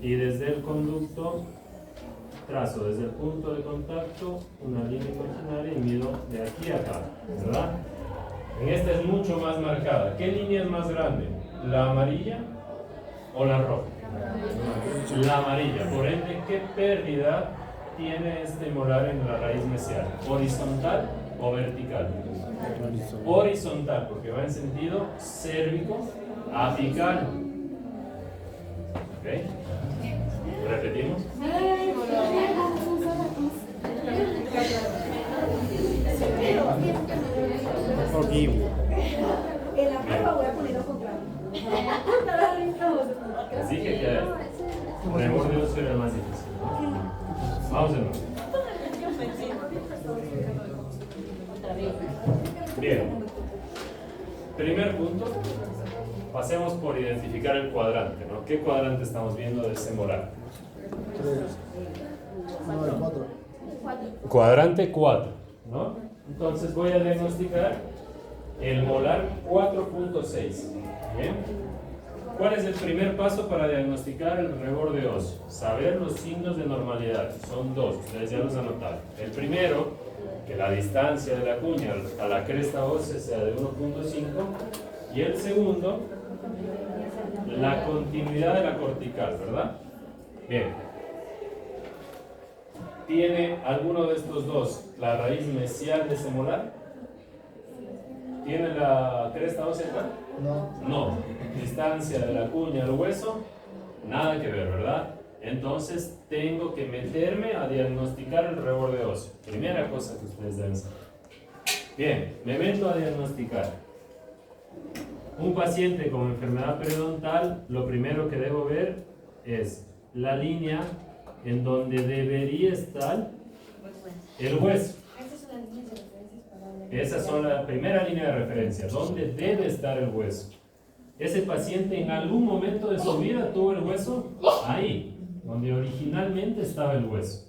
Y desde el conducto trazo desde el punto de contacto una línea imaginaria y mido de aquí a acá, ¿verdad? En esta es mucho más marcada. ¿Qué línea es más grande? ¿La amarilla o la roja? La amarilla. Por ende, ¿qué pérdida tiene este molar en la raíz mesial? ¿Horizontal o vertical? Horizontal, porque va en sentido cérvico apical. ¿Ok? ¿Repetimos? En la prueba voy a poner lo contrario. Les dije que el reborde de uso era más difícil, ¿no? Vamos de nuevo. Bien. Primer punto. Pasemos por identificar el cuadrante, ¿no? ¿Qué cuadrante estamos viendo de ese molar? 4. Cuadrante 4, ¿no? Entonces voy a diagnosticar el molar 4.6. ¿Bien? ¿Cuál es el primer paso para diagnosticar el reborde óseo? Saber los signos de normalidad. Son dos, ustedes ya los anotaron. El primero, que la distancia de la cuña a la cresta ósea sea de 1.5. Y el segundo, la continuidad de la cortical, ¿verdad? Bien. ¿Tiene alguno de estos dos la raíz mesial de ese molar? ¿Tiene la cresta ósea acá? No. No. Distancia de la cuña al hueso, nada que ver, ¿verdad? Entonces tengo que meterme a diagnosticar el reborde óseo. Primera cosa que ustedes deben saber. Bien, me meto a diagnosticar. Un paciente con enfermedad periodontal, lo primero que debo ver es la línea en donde debería estar el hueso. Esas son la primera línea de referencia, donde debe estar el hueso. Ese paciente en algún momento de su vida tuvo el hueso ahí, donde originalmente estaba el hueso.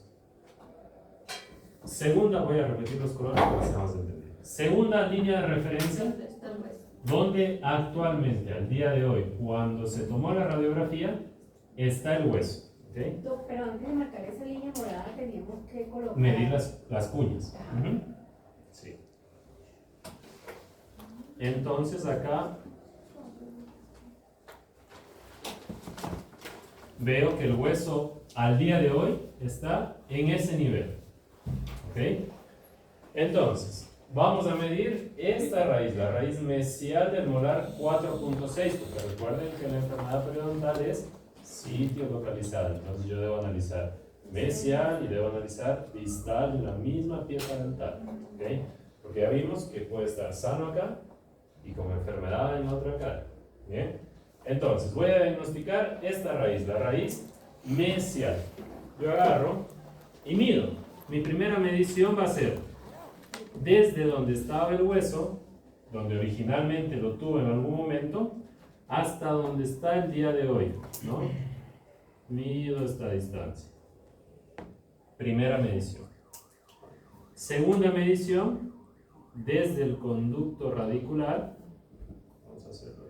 Segunda, voy a repetir los colores para que seamos entendidos. Segunda línea de referencia, donde actualmente, al día de hoy, cuando se tomó la radiografía, está el hueso. ¿Okay? Pero antes de marcar esa línea morada teníamos que colocar... Medir las cuñas. Sí. Entonces acá veo que el hueso al día de hoy está en ese nivel. ¿Ok? Entonces, vamos a medir esta raíz, la raíz mesial del molar 4.6, porque recuerden que la enfermedad periodontal es sitio localizado, entonces yo debo analizar mesial y debo analizar distal en la misma pieza dental. ¿Okay? Porque ya vimos que puede estar sano acá y con enfermedad en la otra cara. ¿Bien? Entonces, voy a diagnosticar esta raíz, la raíz mesial. Yo agarro y mido. Mi primera medición va a ser desde donde estaba el hueso, donde originalmente lo tuve en algún momento, hasta donde está el día de hoy, ¿no? Mido esta distancia. Primera medición. Segunda medición, desde el conducto radicular. Vamos a hacerlo.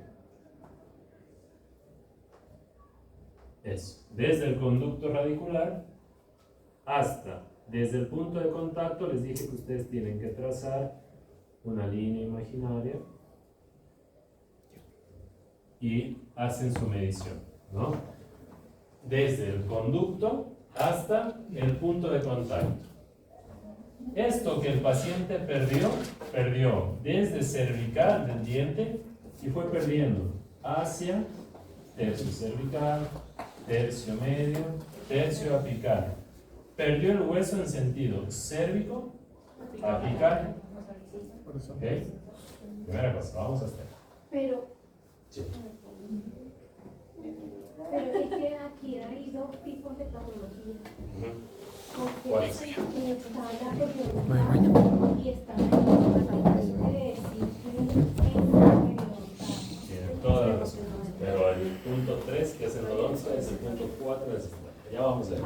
Eso. Desde el conducto radicular hasta, desde el punto de contacto, les dije que ustedes tienen que trazar una línea imaginaria y hacen su medición, ¿no? Desde el conducto hasta el punto de contacto. Esto que el paciente perdió desde cervical del diente y fue perdiendo hacia tercio cervical, tercio medio, tercio apical. Perdió el hueso en sentido cérvico, apical. ¿Ok? Primera cosa, vamos a hacer. Pero, Sí. pero es que aquí hay dos tipos de patología. Porque ¿Cuál? está la periodontal y está la periodontal. Quiere decir que Tiene toda la razón. Pero el punto 3, que es el odonto, es el punto 4 del sistema. Ya vamos a ver.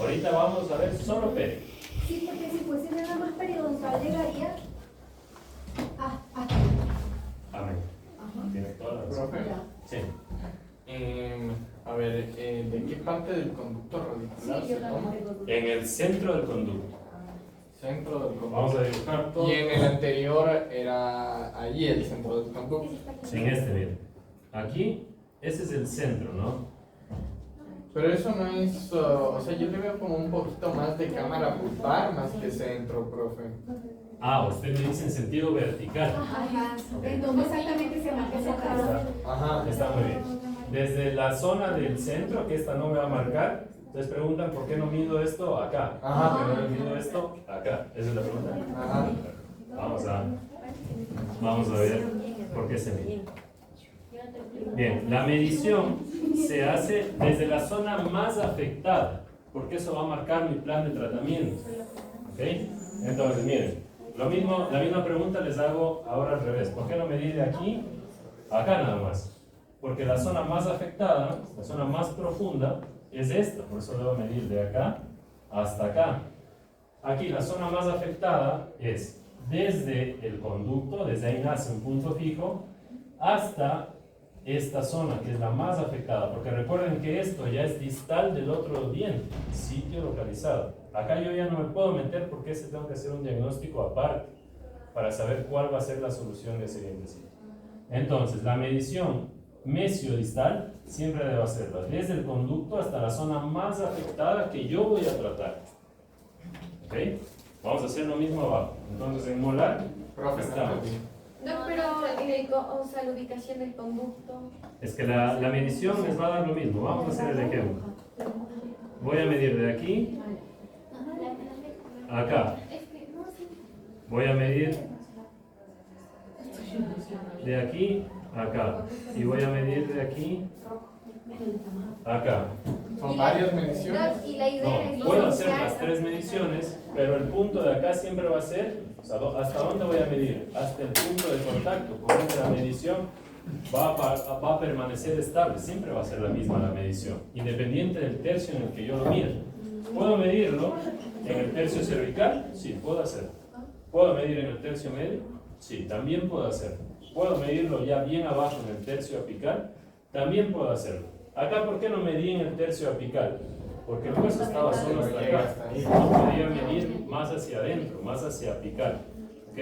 Ahorita vamos a ver solo peri. sí, porque si fuese nada más periodontal llegaría hasta Amén. Tiene toda la razón. Profe, Sí. a ver, ¿de qué parte del conducto radicular Sí, se yo toma? también tengo dudas. En el centro del conducto. Centro del conducto. Vamos a dibujar todo. Y en el anterior era allí el centro del conducto. Sin este, miren. Aquí, ese es el centro, ¿no? Pero eso no es, o sea, yo le veo como un poquito más de cámara pulpar más que centro, profe. Ah, usted me dice en sentido vertical. ajá, en donde exactamente se marca esa tabla. Ajá. Está muy bien. Desde la zona del centro, que esta no me va a marcar, ustedes preguntan por qué no mido esto acá. Ajá. ¿Por qué no mido esto acá? Esa es la pregunta. Ajá. Vamos a ver por qué se mide. Bien, la medición se hace desde la zona más afectada, porque eso va a marcar mi plan de tratamiento. ¿Ok? Entonces, miren, lo mismo, la misma pregunta les hago ahora al revés. ¿Por qué no medir de aquí a acá nada más? Porque la zona más afectada, la zona más profunda, es esta. Por eso debo medir de acá hasta acá. Aquí la zona más afectada es desde el conducto, desde ahí nace un punto fijo, hasta esta zona, que es la más afectada, porque recuerden que esto ya es distal del otro diente, sitio localizado. Acá yo ya no me puedo meter porque ese tengo que hacer un diagnóstico aparte para saber cuál va a ser la solución de ese dientecito. Entonces, la medición mesiodistal siempre debo hacerla desde el conducto hasta la zona más afectada que yo voy a tratar. ¿Ok? Vamos a hacer lo mismo abajo. Entonces, en molar Profe, estamos. No, pero o sea, la ubicación del conducto. Es que la medición les va a dar lo mismo. Vamos a hacer el ejemplo. Voy a medir de aquí a acá. Voy a medir de aquí a acá. Y voy a medir de aquí a acá. Son varias mediciones. Y la idea es No, puedo hacer diferenciar- las tres mediciones, pero el punto de acá siempre va a ser, o sea, ¿hasta dónde voy a medir? Hasta el punto de contacto. Por ende, la medición va a permanecer estable, siempre va a ser la misma la medición, independiente del tercio en el que yo lo mida. ¿Puedo medirlo en el tercio cervical? Sí, puedo hacerlo. ¿Puedo medir en el tercio medio? Sí, también puedo hacerlo. ¿Puedo medirlo ya bien abajo en el tercio apical? También puedo hacerlo. Acá, ¿por qué no medí en el tercio apical? Porque el hueso estaba solo hasta acá. No podía medir más hacia adentro, más hacia apical. ¿Ok?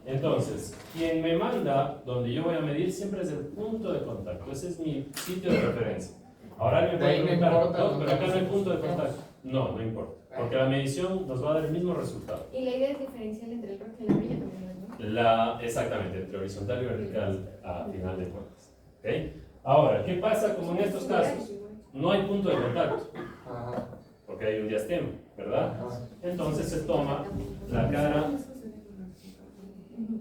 Entonces, quien me manda donde yo voy a medir siempre es el punto de contacto. Ese es mi sitio de referencia. Ahora alguien me De puede ahí no preguntar, importa "No, dónde pero acá no hay nos punto de encontramos". contacto. No, no importa. Porque la medición nos va a dar el mismo resultado. Y la idea es diferenciar entre el rojo y la brilla también, ¿no? Exactamente, entre horizontal y vertical a final de cuentas. ¿Ok? Ahora, ¿qué pasa como en estos casos? No hay punto de contacto. Ajá. ¿Ok? porque hay un diastema, ¿verdad? Entonces se toma la cara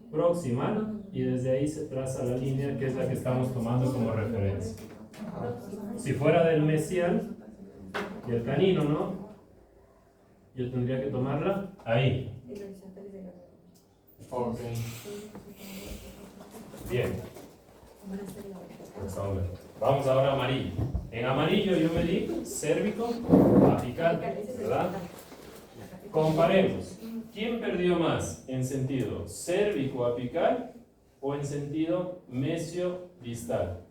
proximal y desde ahí se traza la línea que es la que estamos tomando como referencia. Si fuera del mesial y el canino, ¿no? Yo tendría que tomarla ahí. Ok. Bien. Vamos ahora a amarillo. En amarillo yo medí cérvico, apical, ¿verdad? Comparemos. ¿Quién perdió más en sentido cérvico-apical o en sentido mesio-distal?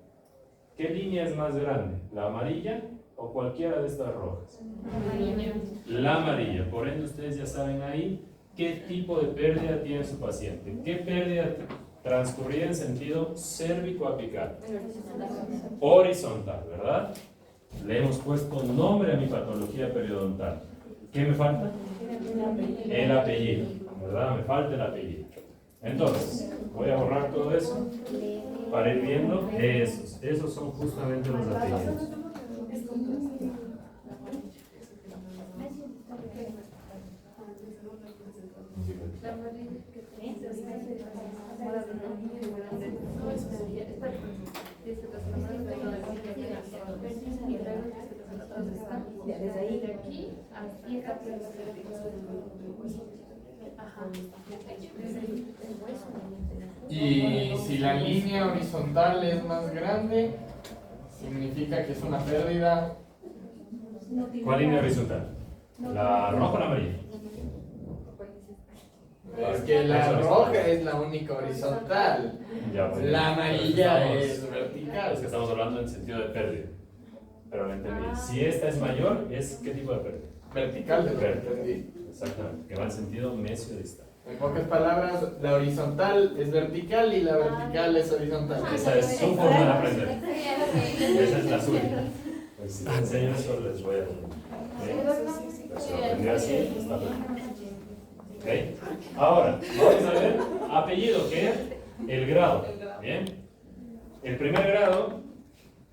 ¿Qué línea es más grande? ¿La amarilla o cualquiera de estas rojas? La amarilla. Por ende, ustedes ya saben ahí qué tipo de pérdida tiene su paciente. ¿Qué pérdida transcurría en sentido cérvico-apical? Horizontal, ¿verdad? Le hemos puesto nombre a mi patología periodontal. ¿Qué me falta? El apellido, ¿verdad? Me falta el apellido. Entonces, voy a borrar todo eso para ir viendo esos. Esos son justamente los apellidos. Desde ahí de aquí aquí está Y si la línea horizontal es más grande, significa que es una pérdida. ¿Cuál línea horizontal? ¿La roja o la amarilla? Es que la roja es la única horizontal. Ya, pues, La amarilla estamos- es vertical. Es que estamos hablando en sentido de pérdida. Pero lo entendí. Si esta es mayor, ¿es qué tipo de pérdida? Vertical de lo que entendí. Exactamente, que va en sentido mesio-distal. En pocas palabras, la horizontal es vertical y la vertical es horizontal. Esa es su forma de aprender. Esa es la suya. Pues si les enseño eso, les voy a Pero si lo aprendí así, está perfecto. ¿Ok? Ahora, vamos a ver apellido, que es el grado. ¿Bien? El primer grado,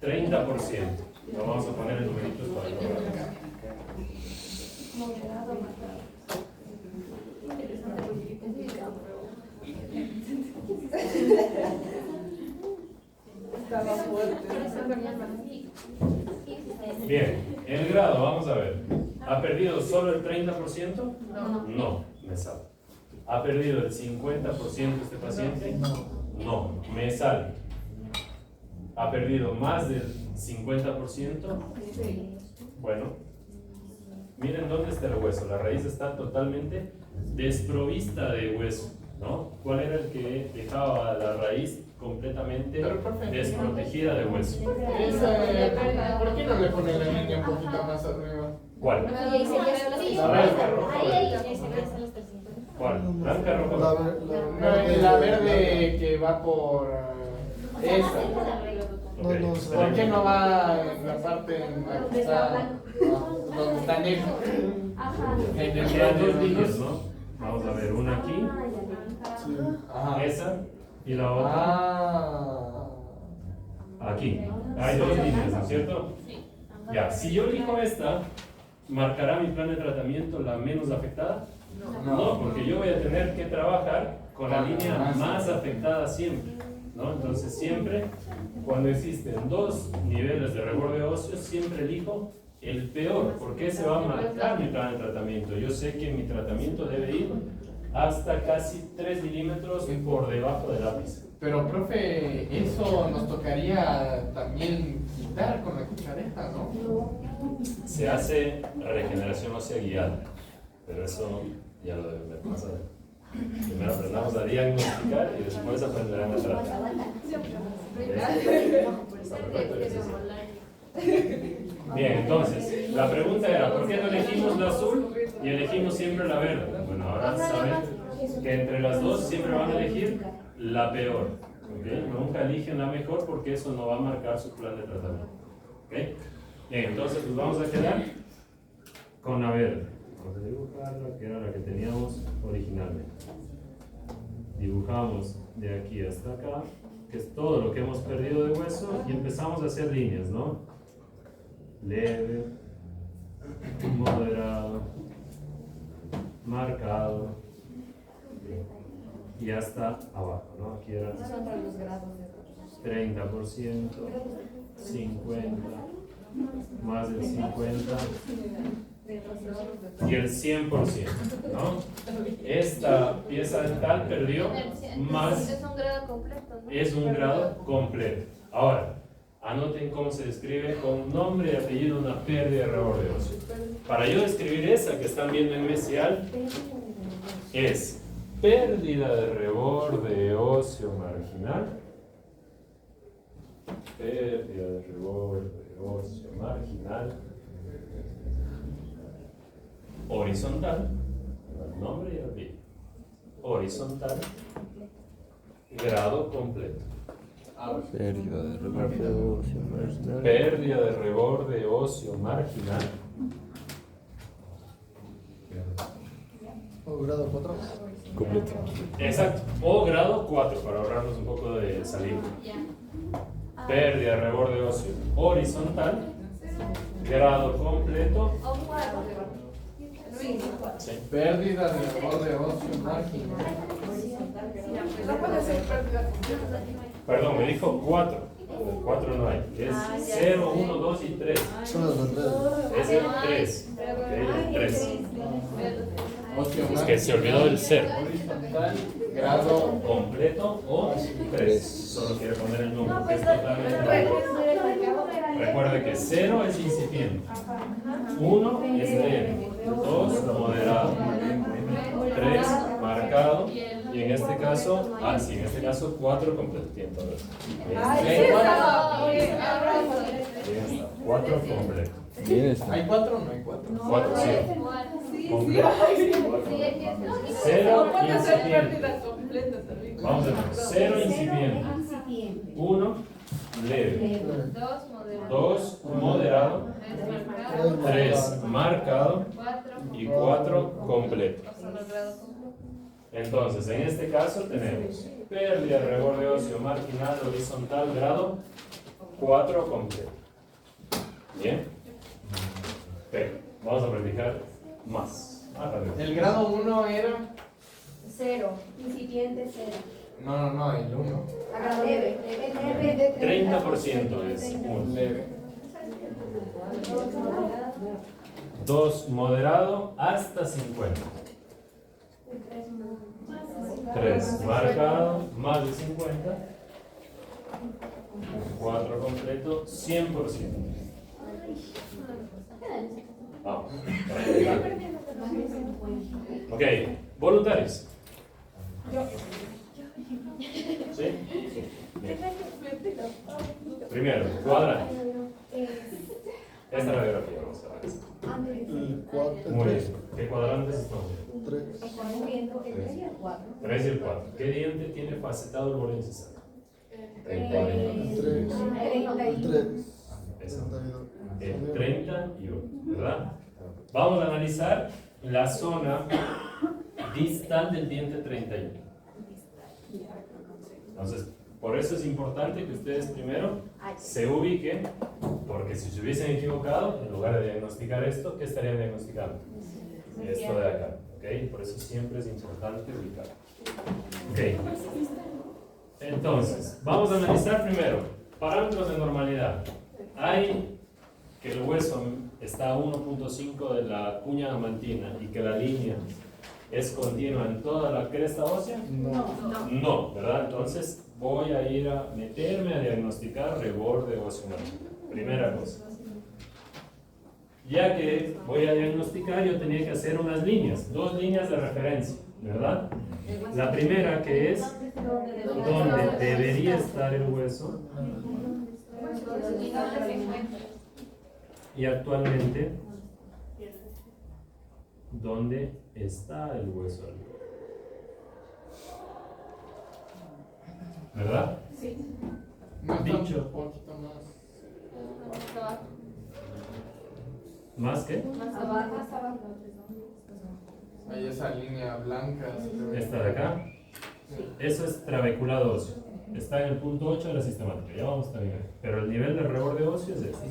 30%. Lo vamos a poner en numeritos para que lo vean. estaba fuerte. Bien, el grado, vamos a ver. ¿Ha perdido solo el 30%? No, me sale. ¿Ha perdido el 50% este paciente? No, me sale. ¿Ha perdido más del 50%? Bueno, miren dónde está el hueso. La raíz está totalmente desprovista de hueso, ¿no? ¿Cuál era el que dejaba la raíz completamente Pero, profe, desprotegida de hueso? ¿por qué no le ponen la línea un poquito más arriba? ¿Cuál? Ahí sería solo La blanca, roja. ¿Cuál? ¿Blanca, roja? No, la verde que va por esa. Ok, ¿Por qué no va en la parte en la que está, donde está negro? En el Quedan dos radio, líneas, ¿no? Vamos a ver, una aquí, Ajá. esa, y la otra Ah. aquí. Hay dos líneas, ¿no es cierto? Ya, si yo elijo esta, ¿marcará mi plan de tratamiento la menos afectada? No, porque yo voy a tener que trabajar con la línea más afectada siempre, ¿no? Entonces siempre, cuando existen dos niveles de reborde óseo, siempre elijo el peor, porque ese va a marcar mi plan de tratamiento. Yo sé que mi tratamiento debe ir hasta casi 3 milímetros por debajo del ápice. Pero, profe, eso nos tocaría también quitar con la cuchareta, ¿no? Se hace regeneración ósea guiada, pero eso ya lo deben ver más adelante. Primero aprendamos a diagnosticar y después aprenderán a tratar. Está perfecto el ejercicio. Bien, entonces, la pregunta era, ¿por qué no elegimos la azul y elegimos siempre la verde? Bueno, ahora saben que entre las dos siempre van a elegir la peor. ¿Okay? Nunca eligen la mejor porque eso no va a marcar su plan de tratamiento. ¿Okay? Bien, entonces pues vamos a quedar con la verde. Vamos a dibujarla, que era la que teníamos originalmente. Dibujamos de aquí hasta acá, que es todo lo que hemos perdido de hueso, y empezamos a hacer líneas, ¿no? Leve, moderado, marcado y hasta abajo, ¿no? Aquí era Esos son los grados de 30%, 50%, más del 50% y el 100%, ¿no? Esta pieza dental perdió más, Es un grado completo, ¿no? es un grado completo. Ahora, anoten cómo se describe con nombre y apellido una pérdida de reborde óseo. Para yo describir esa que están viendo en mesial, es pérdida de reborde óseo marginal, pérdida de reborde óseo marginal, horizontal, el nombre y el apellido, horizontal, grado completo. Pérdida de reborde óseo marginal. Pérdida de reborde óseo marginal, O grado 4. Completo. exacto, o grado 4 para ahorrarnos un poco de saliva. Pérdida de reborde óseo horizontal, grado completo. O un cuadro. Sí. Pérdida de reborde óseo marginal. No puede ser pérdida. Perdón, me dijo 4. 4 no hay. Es 0, 1, 2 y 3. Son los otros. Es el 3. El 3. Óseo Es que se olvidó del 0. horizontal, grado Completo o 3. Solo quiero poner el número, que es totalmente. Recuerde que 0 es incipiente. 1 es leve. 2 moderado. 3 marcado. Y en este caso, sí, en este caso 4 completo. Tiene todo eso. Bien, 4 completo. Bien está. ¿Hay 4 o no hay 4? 4, sí. Completo. Sí, 0 No puede ser incipiente. pérdida completa también. Vamos a ver. 0 incipiente. Incipiente. 1 leve. 2 moderado. 2 moderado. 3 marcado. 3 marcado. 4 Y 4 completo. o solo grado completo. Entonces, en este caso tenemos pérdida de reborde óseo marginal horizontal grado 4 completo. ¿Bien? Pero vamos a practicar más. Rápido. El grado 1 era. Cero. Incipiente cero. No, el 1. Leve. El leve. 30% es 1. Leve. 2 moderado hasta 50. 3 marcado más de 50. 4 completo 100%. Vamos. Ok, voluntarios. ¿Sí? Bien. Primero, cuadrante. Esta radiografía, vamos a ver. El 4. Muy bien. ¿Qué cuadrantes estamos viendo? 3. Estamos viendo el 3 y el 4. 3 y el 4. ¿Qué diente tiene facetado el borde incisal? El 31. 3. Eso. 32. El 31, ¿verdad? Vamos a analizar la zona distal del diente 31. Entonces, por eso es importante que ustedes primero se ubiquen, porque si se hubiesen equivocado, en lugar de diagnosticar esto, ¿qué estarían diagnosticando? Esto de acá, ¿ok? Por eso siempre es importante ubicar. Ok. Entonces, vamos a analizar primero parámetros de normalidad. Hay que el hueso está a 1.5 de la cuña amantina y que la línea es continua en toda la cresta ósea. No, ¿verdad? Entonces voy a ir a meterme a diagnosticar reborde óseo marginal. Primera cosa. Ya que voy a diagnosticar, yo tenía que hacer unas líneas, 2 líneas de referencia, ¿verdad? La primera que es donde debería estar el hueso y actualmente donde está el hueso al lado. ¿Verdad? No está Dicho. un poquito más. ¿Más que? Más abajo. Hay esa línea blanca. se ve. Esta de acá. Eso es trabeculado óseo. Está en el punto 8 de la sistemática. Ya vamos a terminar. Pero el nivel de reborde óseo es este.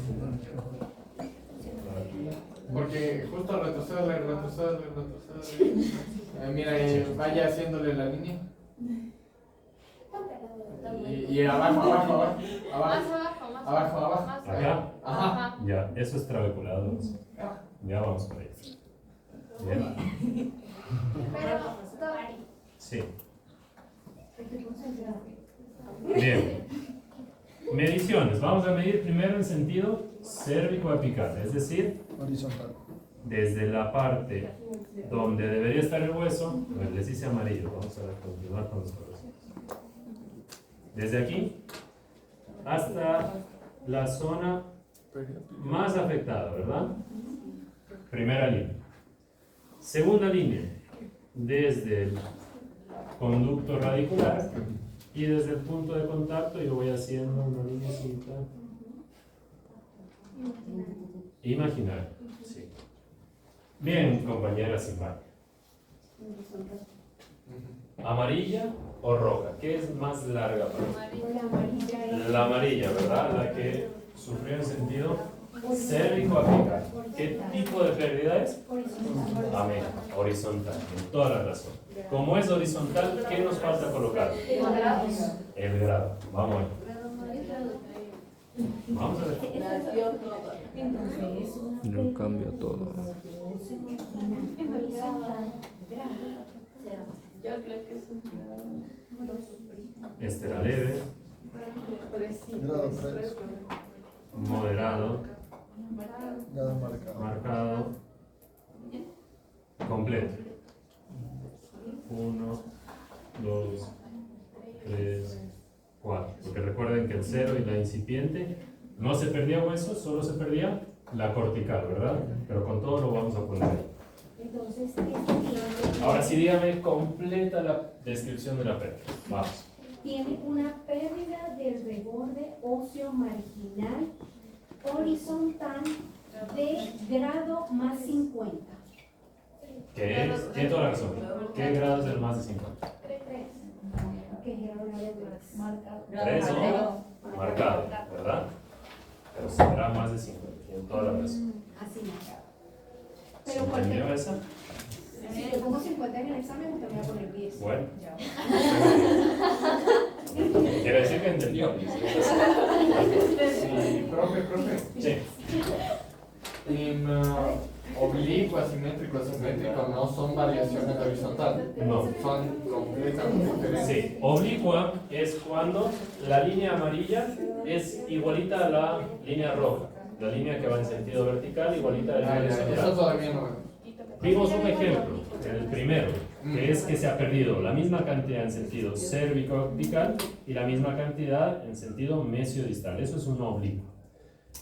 Porque justo retrocede. Mira, vaya haciéndole la línea. Y abajo. Más abajo, más Abajo. abajo. Más Acá. Ajá. Ya, eso es trabeculado. Ya vamos por ahí. Bien. Pero, stop. Sí. Bien. Mediciones. Vamos a medir primero en sentido cérvico-apical, es decir, Horizontal. desde la parte donde debería estar el hueso, les hice amarillo, vamos a continuar con los colores. Desde aquí hasta la zona más afectada, ¿verdad? Primera línea. Segunda línea, desde el conducto radicular y desde el punto de contacto yo voy haciendo una lineacita imaginaria. Sí. Bien, compañeras simpáticas. ¿Amarilla o roja? ¿Qué es más larga para usted? La amarilla es La amarilla, ¿verdad? La que sufrió en sentido cérvico-apical. ¿Qué tipo de pérdida es? horizontal. Amén. Horizontal, en toda la razón. Como es horizontal, ¿qué nos falta colocar? El grado. Vamos a ver. Vamos a ver. No cambia todo. Este era leve, Grado 3. moderado, Grado marcado. marcado, completo. 1, 2, 3, 4. Porque recuerden que el 0 y la incipiente no se perdía hueso, solo se perdía la cortical, ¿verdad? Pero con todo lo vamos a poner ahí. Entonces, Ahora sí, dígame completa la descripción de la pérdida. Vamos. tiene una pérdida del reborde óseo marginal horizontal de grado más 50. ¿Qué es? Tiene toda la razón. ¿Qué grado es el más de 50? 3. Que es grado marcado. 3 o marcado, ¿verdad? Pero será más de 50. Tiene toda la razón. Así marcado. ¿Se Pero porque entendió esa? si le pongo 50 en el examen, usted me va a poner 10. Bueno. Quiere decir que entendió. Sí, profe. Sí. En oblicuo, asimétrico no son variaciones de horizontal. No. Son completamente diferentes. Sí. Oblicua es cuando la línea amarilla es igualita a la línea roja. La línea que va en sentido vertical igualita a la Ah, línea ya, eso horizontal. todavía no. Vimos un ejemplo, el primero, que es que se ha perdido la misma cantidad en sentido cérvico-apical y la misma cantidad en sentido mesio-distal. Eso es un oblicuo.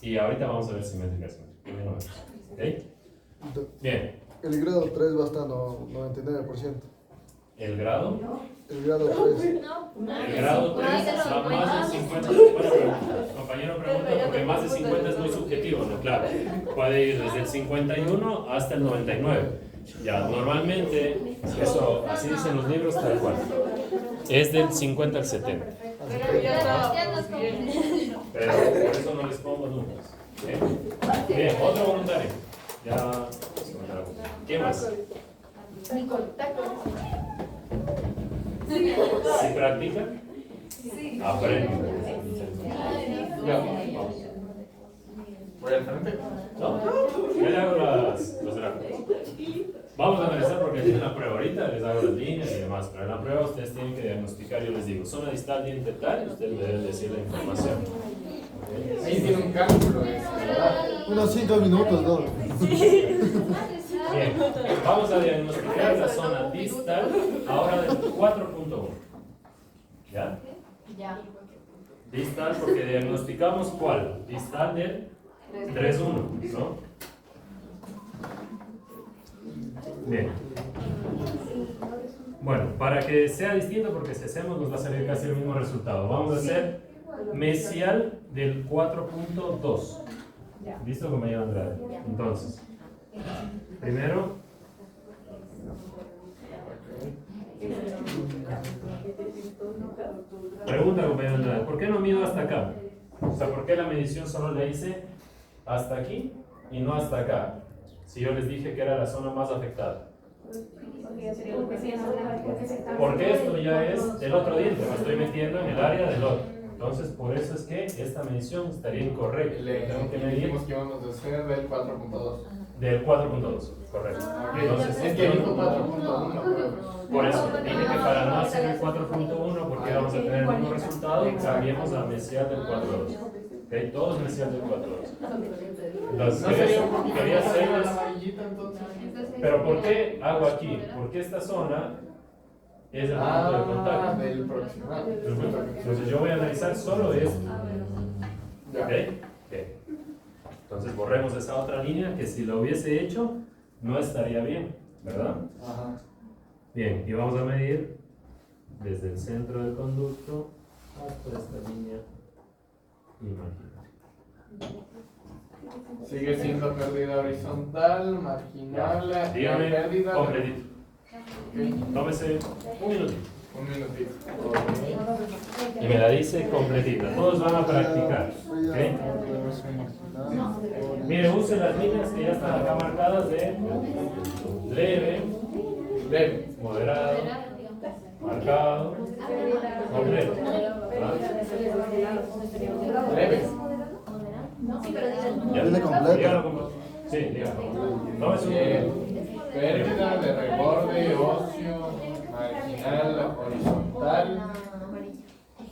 Y ahorita vamos a ver simétrica. Primero vemos. ¿Ok? Bien. El grado 3 va hasta 99%. ¿El grado? El grado 3. El grado 3 va más del 50%. Compañero pregunta porque más de 50 es muy subjetivo, ¿no? Claro. Puede ir desde el 51 hasta el 99. Ya, normalmente, eso, así dicen los libros, tal cual. Es del 50 al 70. Ya nos conviene. Pero por eso no les pongo números. ¿Ok? Bien, otro voluntario. Ya. ¿Qué más? Si practican, aprenden. Ya. Voy al frente. ¿No? Yo le hago los gráficos. Vamos a analizar porque tienen la prueba ahorita, les hago las líneas y demás, pero en la prueba ustedes tienen que diagnosticar, yo les digo, zona distal, diente tal, y ustedes me deben decir la información. ¿Ok? Ahí tiene un cálculo, ¿verdad? Unos 5 minutos, ¿no? Bien, vamos a diagnosticar la zona distal ahora del 4.1. ¿Ya? Distal porque diagnosticamos ¿cuál? Distal del 3.1, ¿no? Bien. Bueno, para que sea distinto, porque si hacemos nos va a salir casi el mismo resultado. Vamos a hacer mesial del 4.2. ¿Listo, compañero Andrade? Entonces, primero, pregunta, compañero Andrade, ¿por qué no mido hasta acá? O sea, ¿por qué la medición solo le hice hasta aquí y no hasta acá? si yo les dije que era la zona más afectada? Porque ya sería lo que se llama, porque se está- Porque esto ya es del otro diente, me estoy metiendo en el área del otro. Entonces, por eso es que esta medición estaría incorrecta. Tengo que medir dijimos que íbamos a hacer del 4.2. del 4.2, correcto. Entonces, Es que dijo 4.1, pero... por eso dije que para no hacer el 4.1, porque vamos a tener el mismo resultado, cambiemos a mesial del 4.2. ¿Ok? Todos mesial del 4.2. Entonces, ¿No sería un poquito quería más de hacerles... la amarillita entonces? Pero ¿por qué hago aquí? Porque esta zona es el punto de contacto. Del proximal. Entonces yo voy a analizar solo esto. Ya. ¿Ok? Ok. Entonces borremos esa otra línea que si lo hubiese hecho no estaría bien, ¿verdad? Ajá. Bien, y vamos a medir desde el centro del conducto hasta esta línea imaginaria. Sigue siendo pérdida horizontal, marginal, Ya, dígame pérdida. completito. Ok, Tómese un minutito. un minutito. Y me la dice completita. Todos van a practicar. ¿Ok? Mire, use las líneas que ya están acá marcadas de leve, Leve. moderado, marcado, completo. ¿Ah? Leve. ¿Ya? Dile completo. Dígalo completo. Sí, dígalo. No es un... Pérdida de reborde óseo, marginal, horizontal.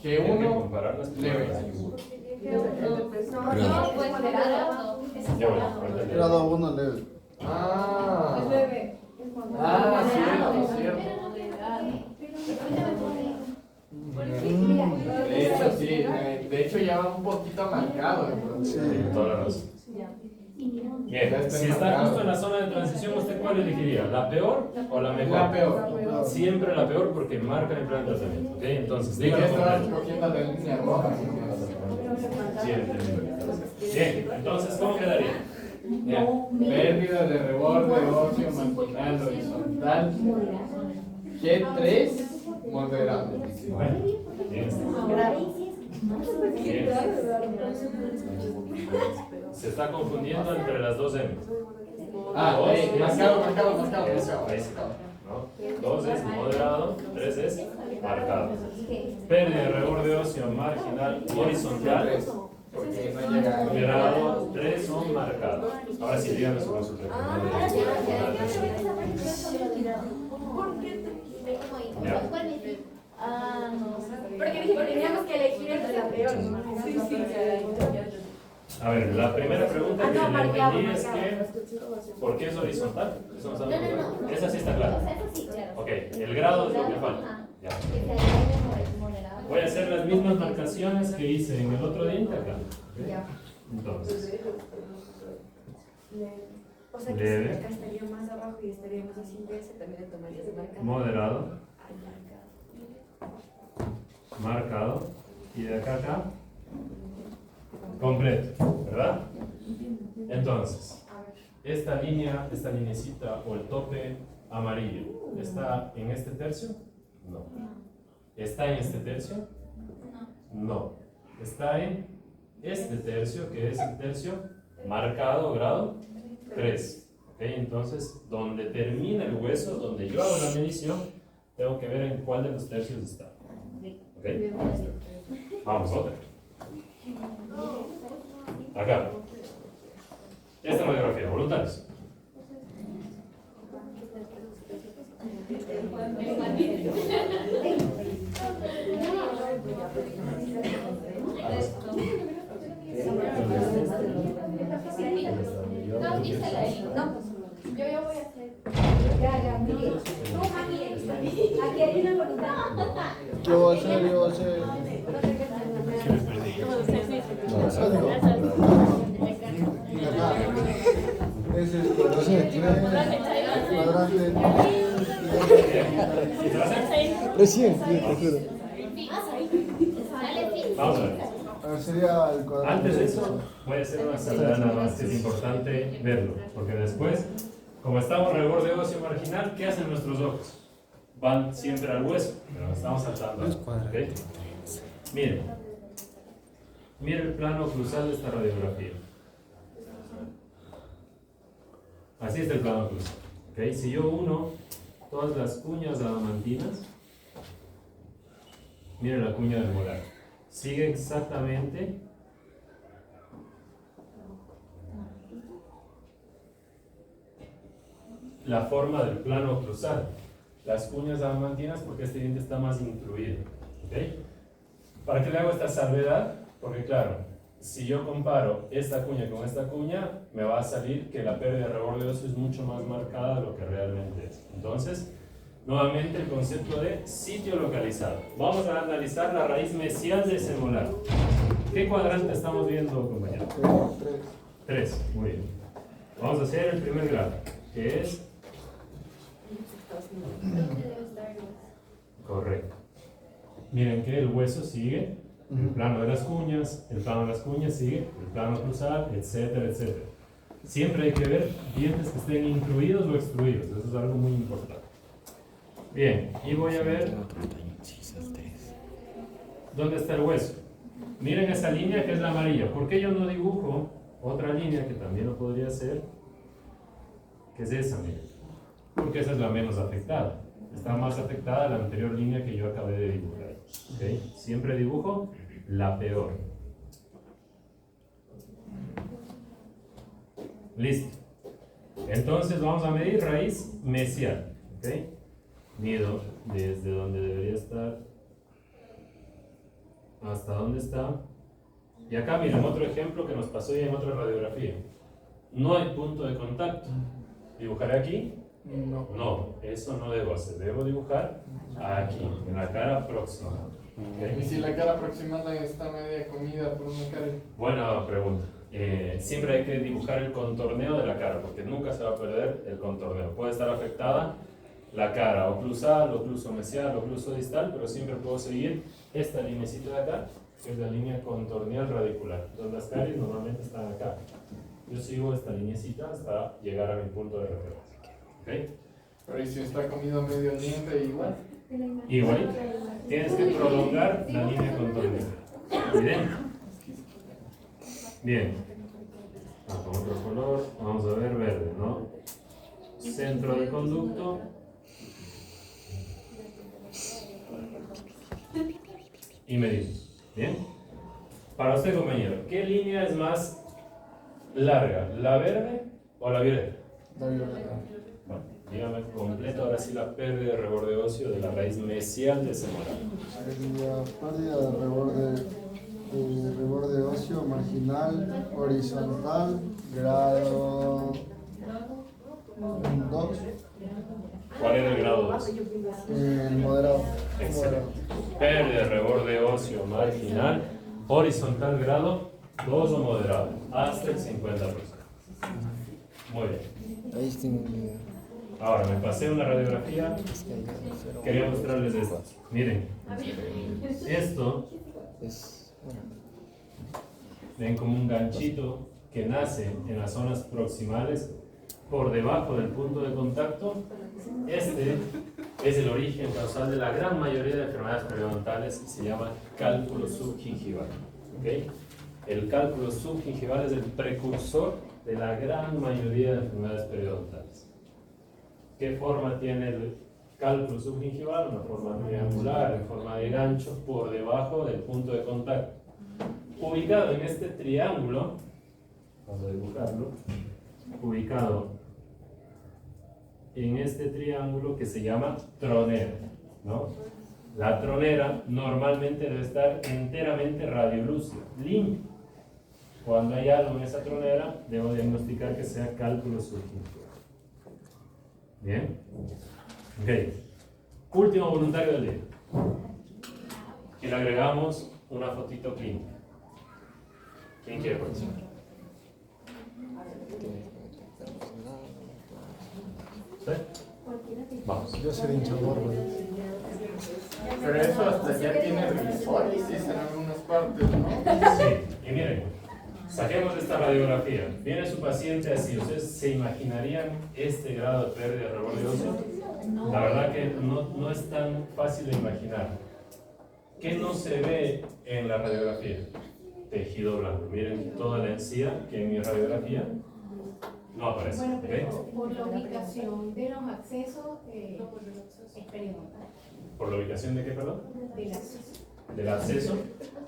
Tienen que G1, comparar las leve. No, pues moderado. Ya bueno, ahorita le- Grado 1 leve. Ah, Leve. cierto, cierto. De hecho, sí, de hecho ya va un poquito marcado. Entonces. Tiene toda la razón. Bien, si está justo en la zona de transición, ¿usted cuál elegiría? ¿La peor o la mejor? La peor. Siempre la peor porque marca el plan de tratamiento. ¿Ok? Entonces, Sí, que dígalo estaba completo. cogiendo de línea roja. Sí, entendí. Bien, entonces, ¿cómo quedaría? Ya. Pérdida de reborde óseo, marginal, horizontal. G3, moderado. Bueno, bien. Bien. Se está confundiendo entre las dos M. Ah, Dos es- marcado, marcado, marcado. Eso, ahí sí. ¿No? 2 es moderado, 3 es marcado. Pérdida de reborde óseo marginal horizontal, Porque no llega. moderado, 3 son marcados. Ahora sí, dígame su consulta. Ya. Ah, no. Porque teníamos que elegir entre la peor. Sí, sí. A ver, la primera pregunta que no, le marcado, entendí es marcado. que ¿por qué es horizontal? Eso nos habla No. Esa sí está clara. Eso sí, claro. Ok, el grado es lo que falta. Ya. Que sea leve, moderado. Voy a hacer las mismas marcaciones que hice en el otro diente acá. ¿Ok? Entonces, O sea que Leve. si acá estaría más abajo y estaríamos haciendo ese, también le tomarías de marcar. moderado, marcado, y de acá a acá, completo, ¿verdad? Entonces, esta línea, esta linecita o el tope amarillo, ¿está en este tercio? No. ¿Está en este tercio? No. ¿Está en este tercio, que es el tercio marcado, grado 3? ¿Ok? Entonces, donde termina el hueso, donde yo hago la medición, tengo que ver en cuál de los tercios está. ¿Ok? Vamos, otra. Acá. Esta radiografía, voluntarios. No, dísela ahí. Yo voy a hacer. Ya, mire. Tú, aquí hay una bonita. Yo voy a hacer. Es el cuadrante recién, te juro. Vamos a ver. A ver, sería el cuadrante. Antes de eso, voy a hacer una salvedad nada más que es importante verlo, porque después, como estamos reborde óseo marginal, ¿qué hacen nuestros ojos? Van siempre al hueso, pero estamos saltando. ¿Ok? Miren, miren el plano cruzal de esta radiografía. Así está el plano cruzado. ¿Okay? Si yo uno todas las cuñas adamantinas, miren la cuña del molar, sigue exactamente la forma del plano cruzado. Las cuñas adamantinas porque este diente está más intruido. ¿Okay? ¿Para qué le hago esta salvedad? Porque claro, si yo comparo esta cuña con esta cuña, me va a salir que la pérdida de reborde óseo es mucho más marcada de lo que realmente es. Entonces, nuevamente el concepto de sitio localizado. Vamos a analizar la raíz mesial de ese molar. ¿Qué cuadrante estamos viendo, compañero? 3, muy bien. Vamos a hacer el primer grado, que es... Correcto. Miren que el hueso sigue el plano de las cuñas, el plano de las cuñas sigue el plano cruzado, etcétera, etcétera. Siempre hay que ver dientes que estén intruidos o extruidos, eso es algo muy importante. Bien, y voy a ver dónde está el hueso. Miren esa línea que es la amarilla. ¿Por qué yo no dibujo otra línea que también lo podría hacer? Que es esa, miren. Porque esa es la menos afectada. Está más afectada la anterior línea que yo acabé de dibujar. ¿Okay? Siempre dibujo la peor. Listo. Entonces vamos a medir raíz mesial. ¿Okay? Mido desde donde debería estar hasta donde está. Y acá miren otro ejemplo que nos pasó ya en otra radiografía. No hay punto de contacto. ¿Dibujaré aquí? No. No, eso no debo hacer. Debo dibujar aquí, en la cara próxima. Y ¿Ok? si la cara aproximada está media comida por una cara. Buena pregunta. Siempre hay que dibujar el contorneo de la cara, porque nunca se va a perder el contorneo. Puede estar afectada la cara oclusal, ocluso mesial, ocluso distal, pero siempre puedo seguir esta linecita de acá, que es la línea contorneal radicular, donde las caries normalmente están acá. Yo sigo esta linecita hasta llegar a mi punto de referencia. ¿Ok? Pero ¿y si está comido medio diente igual? Igual, tienes que prolongar la línea contorneal. ¿Evidente? Bien. Con otro color, vamos a ver verde, ¿no? Centro del conducto. Y medimos. ¿Bien? Para usted, compañero, ¿qué línea es más larga? ¿La verde o la violeta? La violeta. Bueno, dígame completo ahora sí la pérdida de reborde óseo de la raíz mesial de ese molar. La pérdida de reborde óseo marginal, horizontal, grado 2, ¿Cuál era el grado 2? moderado. Excelente. Pérdida de reborde óseo marginal, horizontal grado 2 o moderado, hasta el 50%. Muy bien. Ahí tengo una idea. Ahora me pasé una radiografía, Es que hay cero. quería mostrarles esto. Miren, esto Es, bueno, ven como un ganchito que nace en las zonas proximales por debajo del punto de contacto. Este es el origen causal de la gran mayoría de enfermedades periodontales y se llama cálculo subgingival. ¿Okay? El cálculo subgingival es el precursor de la gran mayoría de enfermedades periodontales. ¿Qué forma tiene el cálculo subgingival? Una forma triangular, en forma de gancho, por debajo del punto de contacto. Ubicado en este triángulo, vamos a dibujarlo, ubicado en este triángulo que se llama tronera, ¿no? La tronera normalmente debe estar enteramente radiolúcida, limpia. Cuando hay algo en esa tronera, debo diagnosticar que sea cálculo subgingival. ¿Bien? Ok. Último voluntario del día. Y le agregamos una fotito clínica. ¿Quién quiere participar? ¿Sí? Vamos. Yo seré hincha gordo. Pero eso hasta ya tiene risólisis en algunas partes, ¿no? Sí, y miren, saquemos esta radiografía. Viene su paciente así. ¿Ustedes se imaginarían este grado de pérdida de reborde óseo? La verdad que no es tan fácil de imaginar. ¿Qué no se ve en la radiografía? Tejido blanco. Miren toda la encía que en mi radiografía no aparece. Bueno, ¿ok? pero por la ubicación de los accesos es periodontal. ¿Por la ubicación de qué, perdón? Del acceso. ¿Del acceso?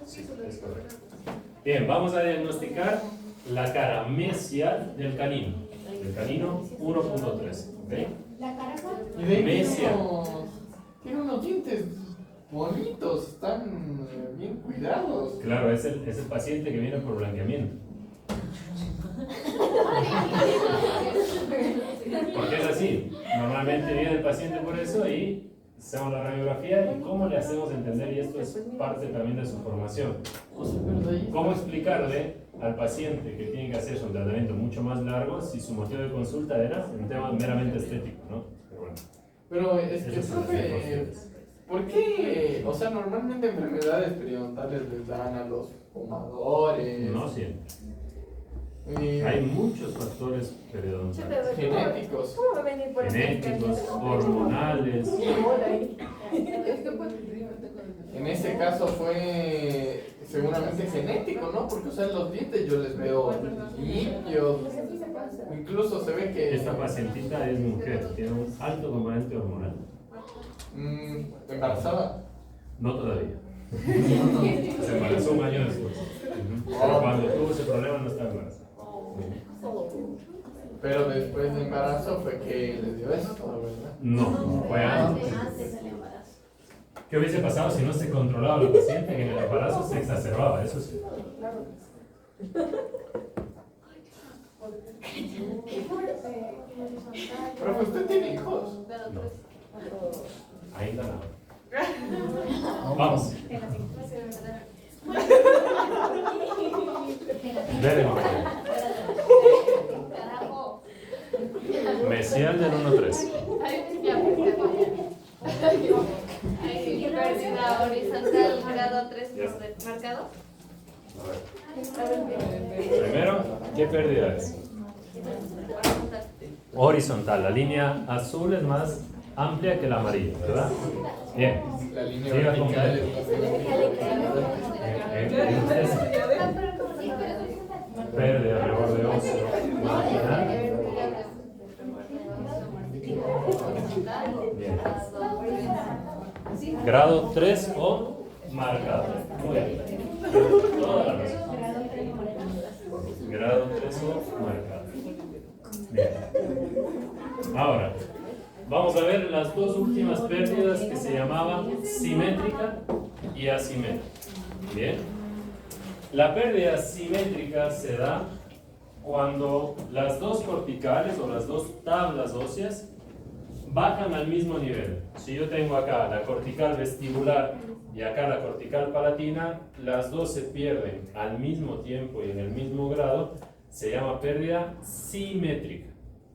Sí, es correcto. Bien, vamos a diagnosticar la cara mesial del canino. El canino 1.3. ¿ok? La cara cuál? Y de ahí Mesia. tiene unos dientes bonitos, están bien cuidados. Claro, es el paciente que viene por blanqueamiento. Porque es así. Normalmente viene el paciente por eso y hacemos la radiografía y cómo le hacemos entender, y esto es parte también de su formación. O sea, pero de ahí ¿Cómo explicarle al paciente que tiene que hacerse un tratamiento mucho más largo si su motivo de consulta era un tema meramente estético, ¿no? Pero bueno, Pero es que, eso se lo dejo a profe, ustedes. ¿por qué? O sea, normalmente enfermedades periodontales les dan a los fumadores. No siempre. eh, Hay muchos factores periodontales. genéticos. ¿Cómo va a venir por Genéticos, hormonales. En ese caso fue seguramente genético, ¿no? Porque, o sea, los dientes yo les veo limpios. Incluso se ve que Esta pacientita es mujer, tiene un alto componente hormonal. embarazada. No todavía. Se embarazó un año después. Pero cuando tuvo ese problema no estaba embarazada. Pero después de embarazo fue que les dio esto, ¿verdad? No, fue antes. Antes del embarazo. ¿Qué hubiese pasado si no se controlaba la paciente? Que en el embarazo se exacerbaba, eso sí. Pero pues usted tiene hijos. No. Ainda no. Vamos. Dele, mamá. Carajo. Mesial del 1.3. Hay pérdida horizontal grado 3 marcado. A ver. Primero, ¿qué pérdida es? Horizontal. La línea azul es más amplia que la amarilla, ¿verdad? Bien. La línea Siga con- vertical es Pérdida de borde óseo marginal. Bien. Grado 3 o marcado. Muy bien. Toda la razón. Grado 3 o marcado. Bien. Ahora, vamos a ver las dos últimas pérdidas que se llamaban simétrica y asimétrica. Bien. La pérdida simétrica se da cuando las dos corticales o las dos tablas óseas bajan al mismo nivel. Si yo tengo acá la cortical vestibular y acá la cortical palatina, las dos se pierden al mismo tiempo y en el mismo grado, se llama pérdida simétrica.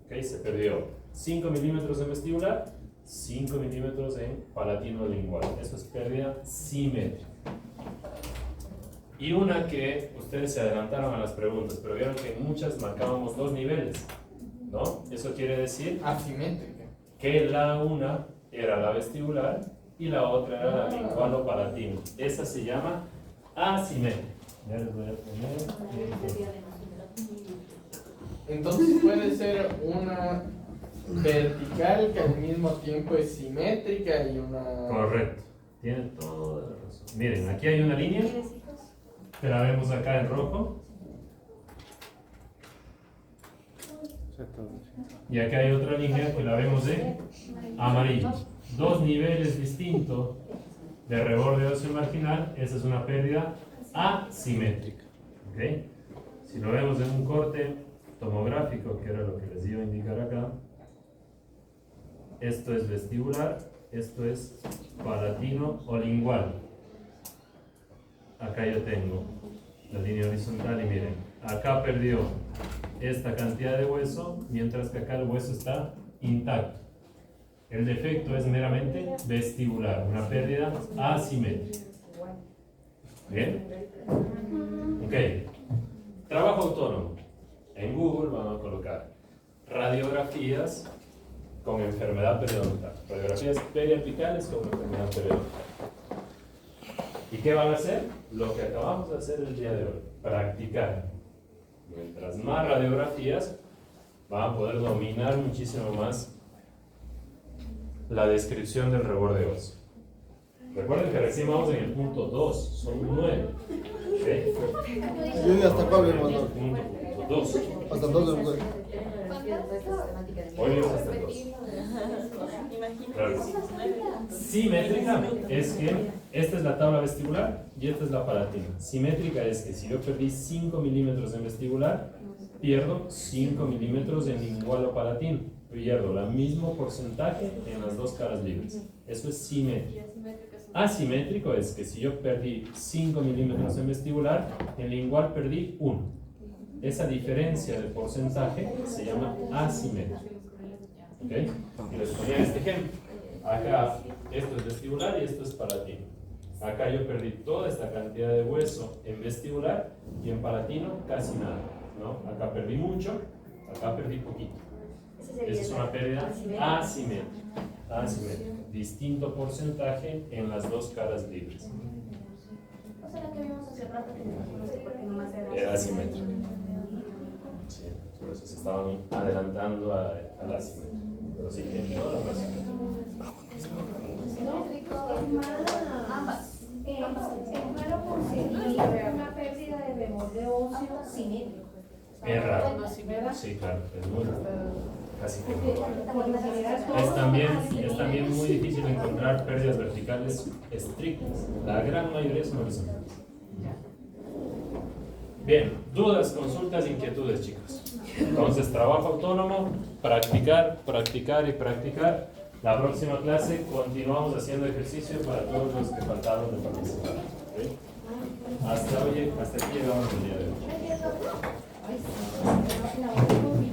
¿Okay? Se perdió 5 milímetros en vestibular, 5 milímetros en palatino lingual. Eso es pérdida simétrica. Y una que ustedes se adelantaron a las preguntas, pero vieron que en muchas marcábamos dos niveles, ¿no? Eso quiere decir asimétrica. que la una era la vestibular y la otra era la lingual o palatino. Esa se llama asimétrica. Ya les voy a poner. Entonces puede ser una vertical que al mismo tiempo es simétrica y una... Correcto. Tienen toda la razón. Miren, aquí hay una línea que la vemos acá en rojo. Y acá hay otra línea que la vemos en amarillo. Dos niveles distintos de reborde óseo marginal. Esa es una pérdida asimétrica. ¿Ok? Si lo vemos en un corte tomográfico, que era lo que les iba a indicar acá, esto es vestibular, esto es palatino o lingual. Acá yo tengo la línea horizontal y miren, acá perdió esta cantidad de hueso, mientras que acá el hueso está intacto. El defecto es meramente vestibular, una pérdida asimétrica. ¿Bien? Ok. Trabajo autónomo. En Google vamos a colocar radiografías con enfermedad periodontal. Radiografías periapicales con enfermedad periodontal. ¿Y qué van a hacer? Lo que acabamos de hacer el día de hoy. Practicar. Mientras más radiografías, van a poder dominar muchísimo más la descripción del reborde óseo. Recuerden que recién vamos en el punto 2, son 9. ¿Y hasta cuál vemos? ¿No? Punto 2. Hasta 2 vemos. Hoy vimos hasta el 2. Claro que sí. Simétrica es que esta es la tabla vestibular y esta es la palatina. Simétrica es que si yo perdí 5 milímetros en vestibular, pierdo 5 milímetros en lingual o palatino. Pierdo el mismo porcentaje en las dos caras libres. Eso es simétrico. Asimétrico es que si yo perdí 5 milímetros en vestibular, en lingual perdí 1. Esa diferencia de porcentaje se llama asimétrico. ¿Ok? Y les ponía este ejemplo. Acá esto es vestibular y esto es palatino. Acá yo perdí toda esta cantidad de hueso en vestibular y en palatino casi nada, ¿no? Acá perdí mucho, acá perdí poquito. Esa es una pérdida asimétrica. Asimétrica. Distinto porcentaje en las dos caras libres. O sea, la que vimos hace rato, que no sé por qué nomás Era asimétrico. Sí, por eso se estaban adelantando al asimétrico. Pero sí tienen toda la razón. Es malo conseguir una pérdida de reborde óseo simétrico. Es raro. ¿Verdad? Sí, claro, es muy raro. Casi que no. Por lo general todo Es también muy difícil encontrar pérdidas verticales estrictas. La gran mayoría son horizontales. Bien, dudas, consultas, inquietudes, chicos. Entonces, trabajo autónomo, practicar, practicar y practicar. La próxima clase continuamos haciendo ejercicio para todos los que faltaron de participar. ¿Okay? Hasta aquí llegamos el día de hoy. Ay, sí.